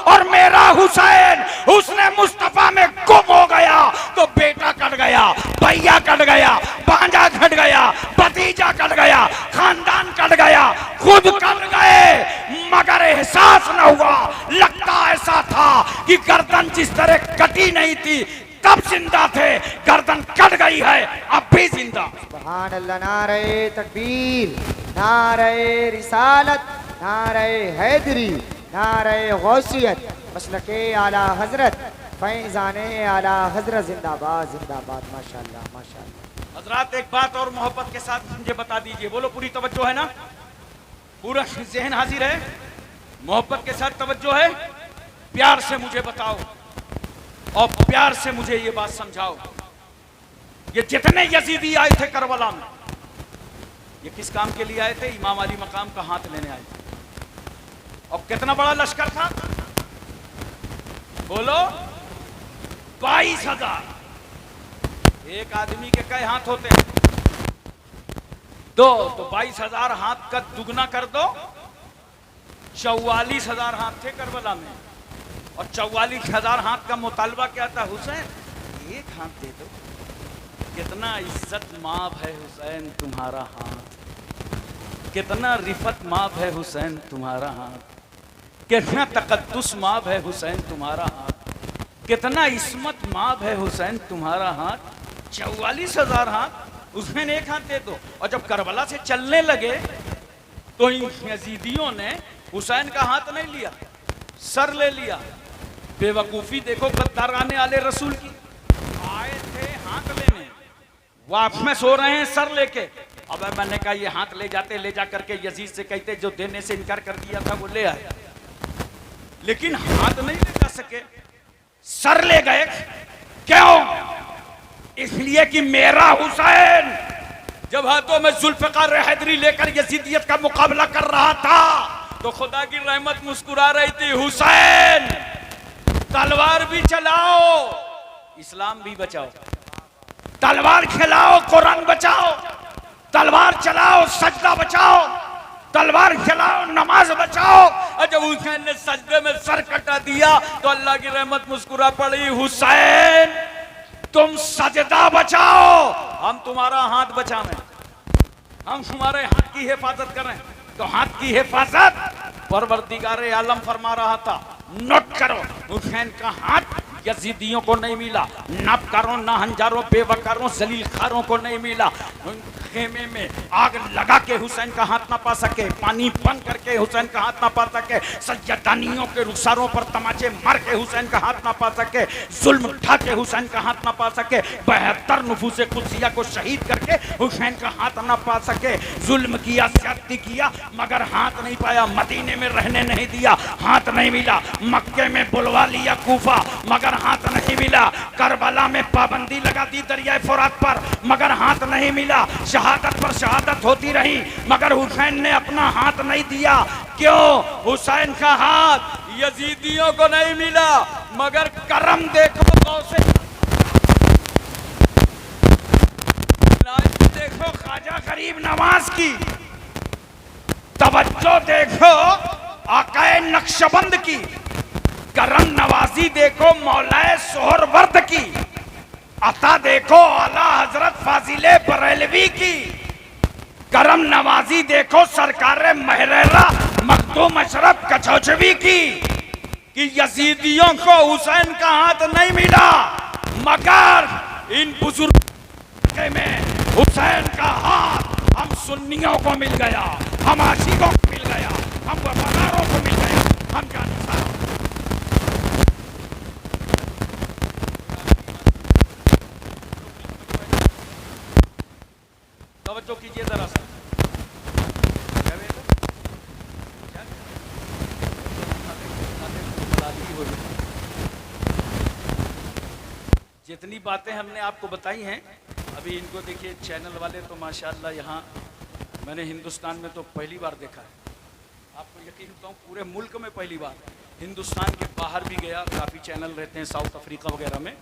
S1: और मेरा हुसैन हुस्न मुस्तफा में गुम हो गया तो बेटा कट गया, भैया कट गया, भांजा कट गया, भतीजा कट गया, खानदान कट गया, खुद कट गए। मगर एहसास न हुआ। लगता ऐसा था कि गर्दन जिस तरह कटी नहीं थी तब जिंदा थे, गर्दन कट गई है अब भी जिंदा।
S2: सुभान अल्लाह। नारे तकबीर, नारे रिसालत, नारे हैदरी, नारे गौसियत, मसलके आला हजरत, फैजाने आला हजरत, जिंदाबाद जिंदाबाद। माशाअल्लाह माशाअल्लाह।
S1: हजरात एक बात और मोहब्बत के साथ मुझे बता दीजिए, बोलो पूरी तवज्जो है ना, पूरा जहन हाजिर है, मोहब्बत के साथ तवज्जो है। प्यार से मुझे बताओ और प्यार से मुझे ये बात समझाओ, ये जितने यजीदी आए थे करबला में ये किस काम के लिए आए थे? इमाम अली मकाम का हाथ लेने आए थे। और कितना बड़ा लश्कर था? बोलो 22,000। एक आदमी के कई हाथ होते हैं? दो। तो 22,000 हाथ का दुगना कर दो, 44,000 हाथ थे करबला में। और 44,000 हाथ का मुतालबा क्या था? हुसैन एक हाथ दे दो। कितना इज्जत माप है हुसैन तुम्हारा हाथ, कितना रिफत माप है हुसैन तुम्हारा हाथ, कितना तकद्दुस माप है हुसैन तुम्हारा हाथ, कितना इस्मत माप है हुसैन तुम्हारा हाथ। 44,000 हाथ, उसमें एक हाथ दे दो। और जब करबला से चलने लगे तो इन यजीदियों ने हुसैन का हाथ नहीं लिया, सर ले लिया। बेवकूफी देखो गद्दाराने आले रसूल की। आए थे हाथ लेने, वापस में सो रहे हैं सर लेके। अब मैंने कहा ये हाथ ले जाते, ले जा करके यजीद से कहते जो देने से इनकार कर दिया था वो ले आए, लेकिन हाथ नहीं ले जा सके, सर ले गए। क्यों? इसलिए कि मेरा हुसैन जब हाथों में जुल्फ़िकार हैदरी लेकर यजीदियत का मुकाबला कर रहा था तो खुदा की रहमत मुस्कुरा रही थी, हुसैन तलवार भी चलाओ, इस्लाम भी बचाओ, तलवार खिलाओ, कुरान बचाओ, तलवार चलाओ, सजदा बचाओ, तलवार चलाओ, नमाज बचाओ। और जब हुसैन ने सजदे में सर कटा दिया तो अल्लाह की रहमत मुस्कुरा पड़ी, हुसैन तुम सजदा बचाओ, हम तुम्हारा हाथ बचावें, हम तुम्हारे हाथ की हिफाजत करें। तो हाथ की हिफाजत परवरदिगारे आलम फरमा रहा था। नोट करो, हुसैन का हाथ यजीदियों को नहीं मिला, नबकारों, नाहंजारों, बेवकारों, जलील खारों को नहीं मिला। खेमे में आग लगा के हुसैन का हाथ ना पा सके, पानी बंद करके हुसैन का हाथ ना पा सके, सज्जदानियों के रुखसारों पर तमाचे मार के हुसैन का हाथ ना पा सके, जुल्म उठा के हुसैन का हाथ ना पा सके, 72 नफूसे कुदसिया को शहीद करके हुसैन का हाथ ना पा सके। जुल्म किया, ज्यादती किया, मगर हाथ नहीं पाया। मदीने में रहने नहीं दिया, हाथ नहीं मिला। मक्के में बुलवा लिया कूफा, मगर हाथ नहीं मिला। करबला में पाबंदी लगा दी दरिया फुरात पर, मगर हाथ नहीं मिला। शहादत पर शहादत होती रही, मगर हुसैन ने अपना हाथ नहीं दिया। क्यों? हुसैन का हाथ यजीदियों को नहीं मिला। मगर करम देखो, कौसे देखो ख्वाजा गरीब नवाज की, तवज्जो देखो आकाए नक्शबंद की। करम नवाजी देखो मौलाए सोहरवर्द की, अता देखो आला हजरत फाजिले बरेलवी की, करम नवाजी देखो सरकार महरेरा मखदूम अशरफ कचौचवी की, कि यजीदियों को हुसैन का हाथ नहीं मिला मगर इन बुजुर्ग में हुसैन का हाथ हम सुन्नियों को मिल गया, हम आशिकों को मिल गया, हम वफादारों को मिल गया, हम जानसारों। तवज्जो कीजिए जरा सा। जितनी बातें हमने आपको बताई हैं अभी, इनको देखिए चैनल वाले तो माशाअल्लाह यहाँ मैंने हिंदुस्तान में तो पहली बार देखा है, आपको यकीन बताऊँ पूरे मुल्क में पहली बार, हिंदुस्तान के बाहर भी गया, काफ़ी चैनल रहते हैं साउथ अफ्रीका वगैरह में,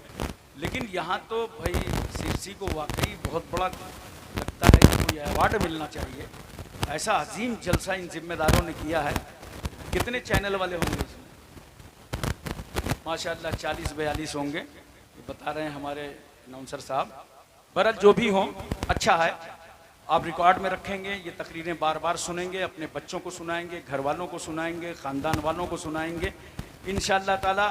S1: लेकिन यहाँ तो भाई सिरसी को वाकई बहुत बड़ा लगता है कि कोई अवार्ड मिलना चाहिए। ऐसा अजीम जलसा इन जिम्मेदारों ने किया है। कितने चैनल वाले होंगे इसमें? माशाअल्लाह 40-42 होंगे, ये बता रहे हैं हमारे अनाउंसर साहब। बहरहाल जो भी हो अच्छा है, आप रिकॉर्ड में रखेंगे, ये तकरीरें बार बार सुनेंगे, अपने बच्चों को सुनाएंगे, घर वालों को सुनाएंगे, ख़ानदान वालों को सुनाएंगे, इंशाअल्लाह ताला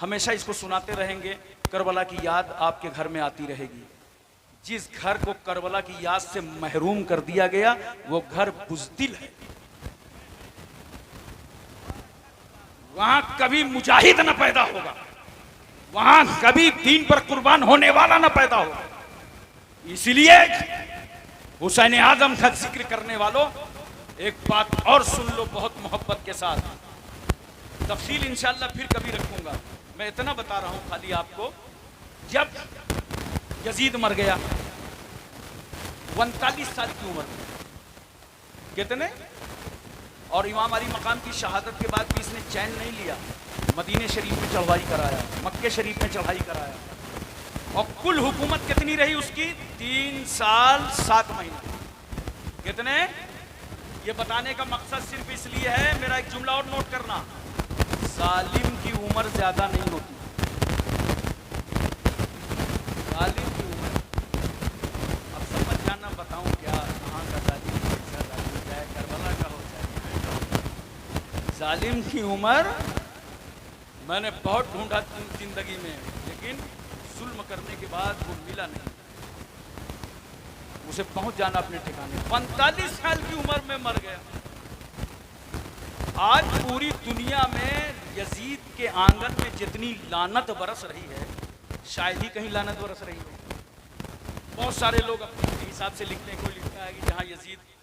S1: हमेशा इसको सुनाते रहेंगे। करबला की याद आपके घर में आती रहेगी। जिस घर को करबला की याद से महरूम कर दिया गया वो घर बुज़दिल है, वहां कभी मुजाहिद न पैदा होगा, वहां कभी दीन पर कुर्बान होने वाला न पैदा होगा। इसलिए हुसैन आजम का जिक्र करने वालों एक बात और सुन लो बहुत मोहब्बत के साथ, तफसील इंशाअल्लाह फिर कभी रखूंगा। मैं इतना बता रहा हूं खाली आपको, जब यजीद मर गया 39 साल की उम्र में, कितने, और इमाम अली मकाम की शहादत के बाद भी इसने चैन नहीं लिया, मदीने शरीफ में चढ़ाई कराया, मक्के शरीफ में चढ़ाई कराया, और कुल हुकूमत कितनी रही उसकी? 3 साल 7 महीने। कितने? ये बताने का मकसद सिर्फ इसलिए है, मेरा एक जुमला और नोट करना, जालिम की उम्र ज्यादा नहीं होती, जालिम की उम्र, अब समझ जाना, बताऊं क्या, कहाँ का जालिम, कैसा जालिम, चाहे करबला का हो चाहे जालिम की उम्र मैंने बहुत ढूंढा जिंदगी में, लेकिन जुल्म करने के बाद वो मिला नहीं, उसे पहुंच जाना अपने ठिकाने। 45 साल की उम्र में मर गया। आज पूरी दुनिया में यजीद के आंगन में जितनी लानत बरस रही है, शायद ही कहीं लानत बरस रही है। बहुत सारे लोग अपने हिसाब से लिखने को लिखता है कि जहां यजीद की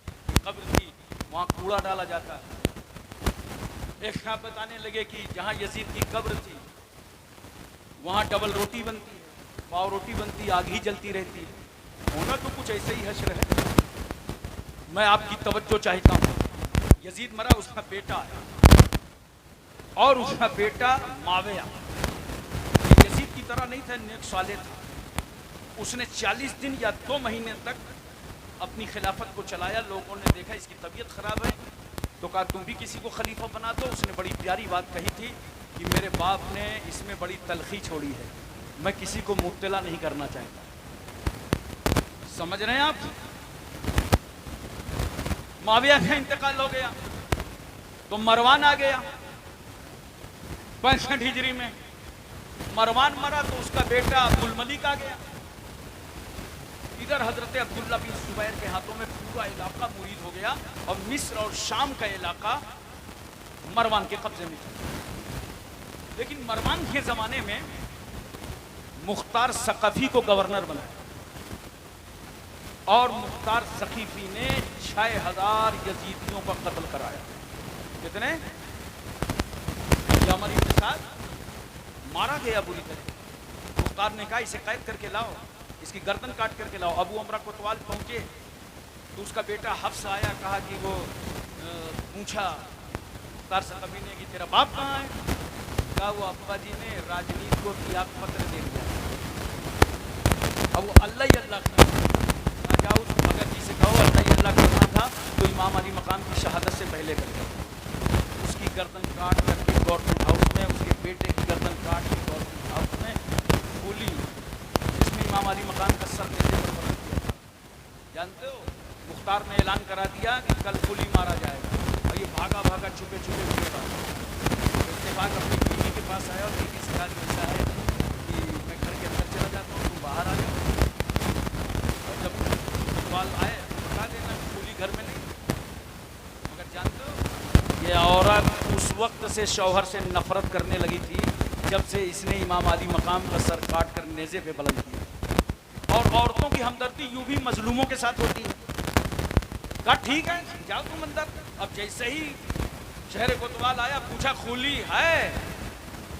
S1: कब्र थी वहां कूड़ा डाला जाता है। एक आप बताने लगे कि जहां यजीद की कब्र थी वहां डबल रोटी बनती है, पाव रोटी बनती है, आग ही जलती रहती है। होना तो कुछ ऐसे ही हश्र है। मैं आपकी तवज्जो चाहता हूँ, यजीद मरा, उसका बेटा आया, और उसका बेटा माविया यजीद की तरह नहीं था, नेक साले था। उसने 40 दिन या 2 महीने तक अपनी खिलाफत को चलाया। लोगों ने देखा इसकी तबीयत खराब है तो कहा तुम भी किसी को खलीफा बना दो। उसने बड़ी प्यारी बात कही थी कि मेरे बाप ने इसमें बड़ी तलखी छोड़ी है, मैं किसी को मुब्तला नहीं करना चाहता। समझ रहे हैं आप? माविया का इंतकाल हो गया तो मरवान आ गया 65 हिजरी में। मरवान मरा तो उसका बेटा अब्दुल मलिक आ गया। इधर हजरत अब्दुल्ला बिन जुबैर के हाथों में पूरा इलाका मुरीद हो गया और मिस्र और शाम का इलाका मरवान के कब्जे में था। लेकिन मरवान के जमाने में मुख्तार सकाफी को गवर्नर बनाया और मुख्तार सकीफी ने 6000 यजीदियों का कत्ल कराया। कितने? यामर इब्न साद मारा गया बुरी तरह। मुख्तार ने कहा इसे कैद करके लाओ, इसकी गर्दन काट करके लाओ। अबू अमरा कोतवाल पहुंचे तो उसका बेटा हफ्स आया, कहा कि वो पूछा मुख्तार सकाफी ने कि तेरा बाप कहाँ है? कहा वो अब्बा जी ने राजनीति को त्याग पत्र दे दिया। अब वो अल्लाह ही अल्लाह जाओ उस भगत जी से कहो अल्लाह ही अल्लाह करना था तो इमाम अली मकाम की शहादत से पहले कर दो। उसकी गर्दन काट करके गवर्नमेंट हाउस में उसके बेटे की गर्दन काट के गवर्नमेंट हाउस में गोली, जिसमें इमाम अली मकाम का सर नेज़े पर पकड़ दिया था। जानते हो, मुख्तार ने ऐलान करा दिया कि कल गोली मारा जाएगा, और ये भागा भागा छुपे छुपे छुपा। इत्तेफाक अपनी बीवी के पास आया और बीवी से कहा कि ऐसा है कि मैं घर के अंदर चला जाता हूँ, तुम बाहर आ जाओ, और जब सवाल आए बता देना गोली घर में नहीं। मगर जानते हो, ये औरत उस वक्त से शौहर से नफरत करने लगी थी जब से इसने इमाम अली मकाम का सर काट कर नेज़े पे बुलंद किया। और औरतों की हमदर्दी यूं भी मजलूमों के साथ होती है। कहा ठीक है जाओ तुम अंदर। अब जैसे ही शहर कोतवाल आया, पूछा खोली है,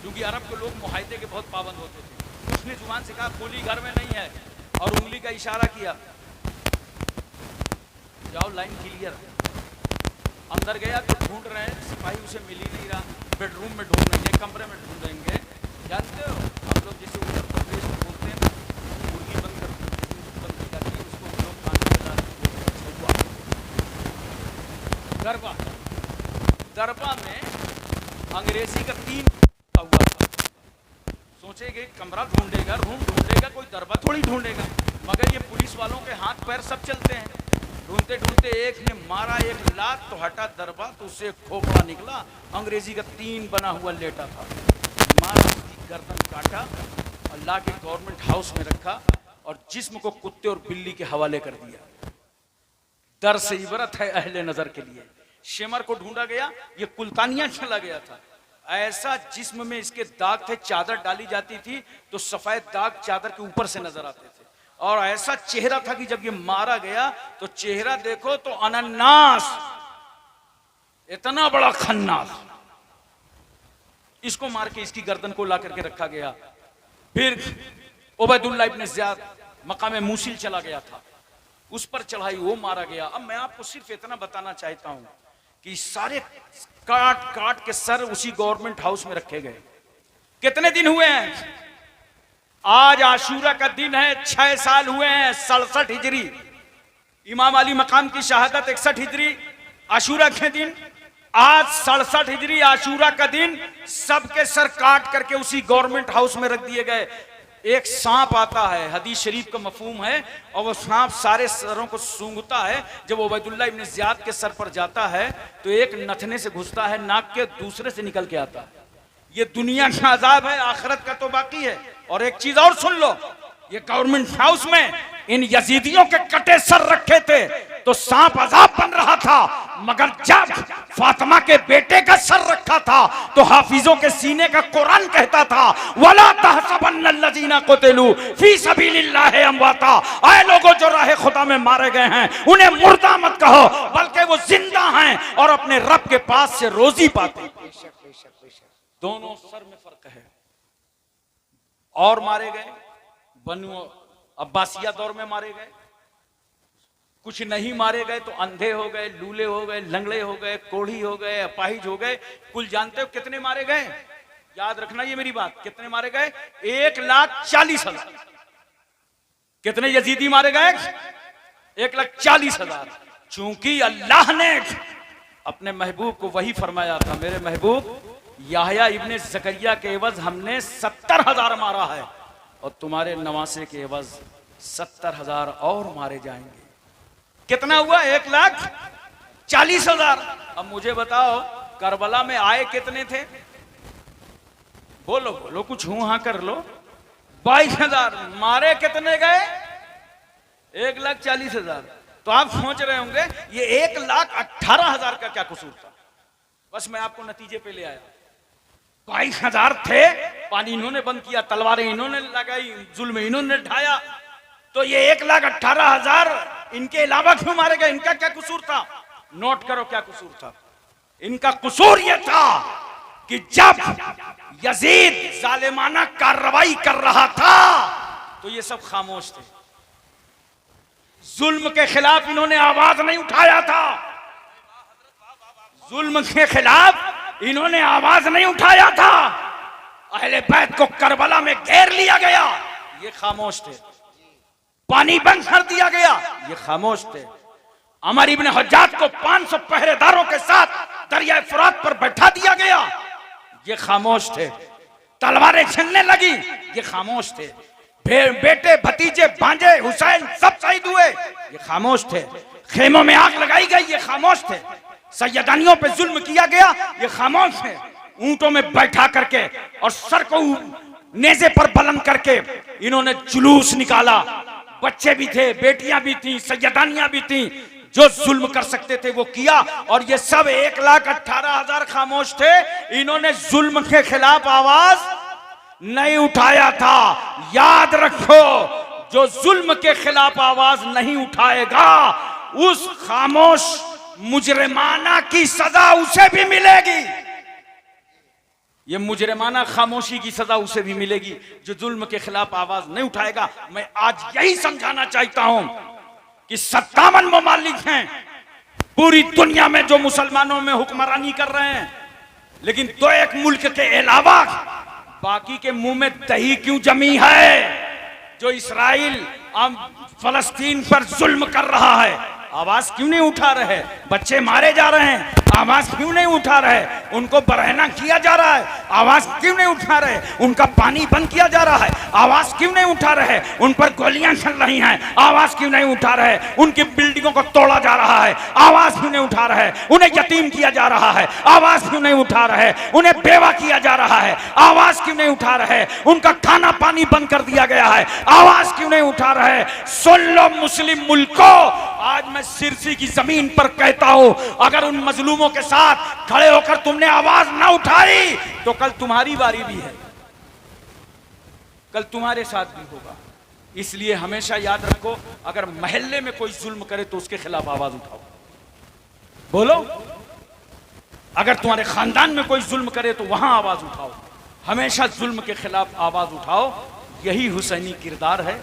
S1: क्योंकि अरब के लोग मुआहदे के बहुत पाबंद होते थे। उसने जुबान से कहा खोली घर में नहीं है, और उंगली का इशारा किया, जाओ लाइन क्लियर है। अंदर गया तो ढूंढ रहे हैं, सिपाही उसे मिल ही नहीं रहा। बेडरूम में ढूंढेंगे, कमरे में ढूंढेंगे। जानते हो हम लोग जैसे उत्तर प्रदेश में बोलते हैं ना, मुर्गी बंद कर बंद की जाती है, उसको लोग कान में डालते हैं। दरबा, दरबा में अंग्रेजी का 3 हुआ था। सोचेंगे कमरा ढूंढेगा, रूम ढूंढेगा, कोई दरबा थोड़ी ढूंढेगा। मगर ये पुलिस वालों के हाथ पैर सब चलते हैं। ढूंढते ढूंढते एक ने मारा, एक लात तो हटा दरबा, तो उससे खोपड़ा निकला, अंग्रेजी का 3 बना हुआ लेटा था। मारा, उसकी गर्दन काटा और ला के गवर्नमेंट हाउस में रखा, और जिस्म को कुत्ते और बिल्ली के हवाले कर दिया। दर से इबरत है अहले नजर के लिए। शेमर को ढूंढा गया, ये कुल्तानिया चला गया था। ऐसा जिस्म में इसके दाग थे, चादर डाली जाती थी तो सफेद दाग चादर के ऊपर से नजर आते थे। और ऐसा चेहरा था कि जब ये मारा गया तो चेहरा देखो तो अनन्नास, इतना बड़ा खन्नास। इसको मार के इसकी गर्दन को ला करके रखा गया। फिर उबैदुल्लाह इब्न ज़ियाद मकाम मूसिल चला गया था, उस पर चढ़ाई, वो मारा गया। अब मैं आपको सिर्फ इतना बताना चाहता हूं कि सारे काट काट के सर उसी गवर्नमेंट हाउस में रखे गए। कितने दिन हुए हैं? आज आशूरा का दिन है, 6 साल हुए हैं। 67 हिजरी इमाम अली मकाम की शहादत, 61 हिजरी आशूरा के दिन। आज 67 हिजरी आशूरा का दिन, सबके सर काट करके उसी गवर्नमेंट हाउस में रख दिए गए। एक सांप आता है, हदीस शरीफ का मफहूम है, और वो सांप सारे सरों को सूंघता है। जब उबैदुल्लाह इब्न ज़ियाद के सर पर जाता है तो एक नथने से घुसता है, नाक के दूसरे से निकल के आता है। ये दुनिया का अजाब है, आखिरत का तो बाकी है। और एक चीज और सुन लो, ये गवर्नमेंट हाउस में इन यजीदियों के कटे सर रखे थे तो सांप अजाब बन रहा था, मगर जब फातिमा के बेटे का सर रखा था तो हाफिजों के सीने का कुरान कहता था, वला तहसबन्नल्लज़ीना क़ुतिलू फी सबीलिल्लाहि अमवाता। आए लोगों जो राह खुदा में मारे गए हैं उन्हें मुर्दा मत कहो, बल्कि वो जिंदा हैं और अपने रब के पास से रोजी पाते हैं। दोनों सर में फर्क है। और मारे गए, बनु अब्बासिया दौर में मारे गए। कुछ नहीं मारे गए तो अंधे हो गए, लूले हो गए, लंगड़े हो गए, कोढ़ी हो गए, अपाहिज हो गए। कुल जानते हो कितने मारे गए? याद रखना ये मेरी बात, कितने मारे गए? 1,40,000। कितने यजीदी मारे गए? 1,40,000। चूंकि अल्लाह ने अपने महबूब को वही फरमाया था, मेरे महबूब याहया इब्ने ज़करिया के एवज हमने 70,000 मारा है, और तुम्हारे नवासे के एवज 70,000 और मारे जाएंगे। कितना हुआ? 1,40,000। अब मुझे बताओ करबला में आए कितने थे? बोलो बोलो, कुछ हूं हाँ कर लो। 22,000। मारे कितने गए? 1,40,000। तो आप सोच रहे होंगे ये 1,18,000 का क्या कसूर था। बस मैं आपको नतीजे पे ले आया। 22,000 थे, पानी इन्होंने बंद किया, तलवारें इन्होंने लगाई, जुल्म इन्होंने ढाया, तो ये 1,18,000 इनके अलावा क्यों मारे गए? इनका क्या कसूर था? नोट करो क्या कसूर था। इनका कसूर यह था कि जब यजीद जालिमाना कार्रवाई कर रहा था तो ये सब खामोश थे। जुल्म के खिलाफ इन्होंने आवाज नहीं उठाया था। जुल्म के खिलाफ इन्होंने आवाज नहीं उठाया था। अहले बैत को करबला में घेर लिया गया, ये खामोश थे। पानी बंद कर दिया गया, ये खामोश थे। अमर इब्न हज्जाज को 500 पहरेदारों के साथ दरिया फुरात पर बैठा दिया गया, ये खामोश थे। तलवारें चलने लगी, ये खामोश थे। बेटे, भतीजे, भांजे, हुसैन सब शहीद हुए, ये खामोश थे। खेमों में आग लगाई गई, ये खामोश थे। सैयदानियों पे जुल्म किया गया, ये खामोश थे। ऊंटों में बैठा करके और सर को नेज़े पर बुलंद करके इन्होंने जुलूस निकाला। बच्चे भी थे, बेटियां भी थी, सैयदानियां भी थी। जो जुल्म कर सकते थे वो किया। और ये सब 1,18,000 खामोश थे। इन्होंने जुल्म के खिलाफ आवाज नहीं उठाया था। याद रखो, जो जुल्म के खिलाफ आवाज नहीं उठाएगा उस खामोश मुजरिमाना की सजा उसे भी मिलेगी। ये मुजरिमाना खामोशी की सजा उसे भी मिलेगी जो जुल्म के खिलाफ आवाज नहीं उठाएगा। मैं आज यही समझाना चाहता हूं कि 57 ममालिक हैं पूरी दुनिया में जो मुसलमानों में हुक्मरानी कर रहे हैं, लेकिन 2-1 मुल्क के अलावा बाकी के मुंह में दही क्यों जमी है? जो इस्राइल फलस्तीन पर जुल्म कर रहा है, आवाज क्यों नहीं उठा रहे? बच्चे मारे जा रहे हैं, आवाज क्यों नहीं उठा रहे? उनको बरहना किया जा रहा है, आवाज क्यों नहीं उठा रहे? उनका पानी बंद किया जा रहा है, आवाज क्यों नहीं उठा रहे? उन पर गोलियां चल रही हैं, आवाज क्यों नहीं उठा रहे? उनकी बिल्डिंगों को तोड़ा जा रहा है, आवाज क्यों नहीं उठा रहे? उन्हें यतीम किया जा रहा है, आवाज क्यों नहीं उठा रहे? उन्हें बेवा किया जा रहा है, आवाज क्यों नहीं उठा रहे? उनका खाना पानी बंद कर दिया गया है, आवाज क्यों नहीं उठा रहे? सुन लो मुस्लिम मुल्कों, आज मैं सिरसी की जमीन पर कहता हूं, अगर उन मजलूमों के साथ खड़े होकर तुमने आवाज ना उठाई तो कल तुम्हारी बारी भी है, कल तुम्हारे साथ भी होगा। इसलिए हमेशा याद रखो, अगर मोहल्ले में कोई जुल्म करे तो उसके खिलाफ आवाज उठाओ, बोलो। अगर तुम्हारे खानदान में कोई जुल्म करे तो वहां आवाज उठाओ। हमेशा जुल्म के खिलाफ आवाज उठाओ। यही हुसैनी किरदार है,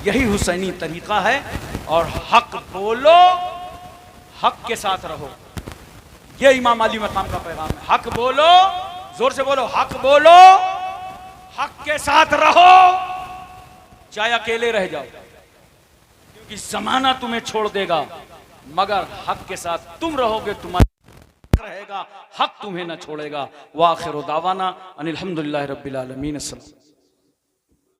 S1: यही हुसैनी तरीका है। और हक बोलो, हक के साथ रहो। ये इमाम अली मकाम का पैगाम है। हक बोलो, जोर से बोलो, हक बोलो, हक के साथ रहो, चाहे अकेले रह जाओ, क्योंकि जमाना तुम्हें छोड़ देगा, मगर हक के साथ तुम रहोगे, तुम्हारा रहेगा, हक तुम्हें न छोड़ेगा। वाखिर दावाना अनिल हम्दुलिल्लाहि रब्बिल आलमीन।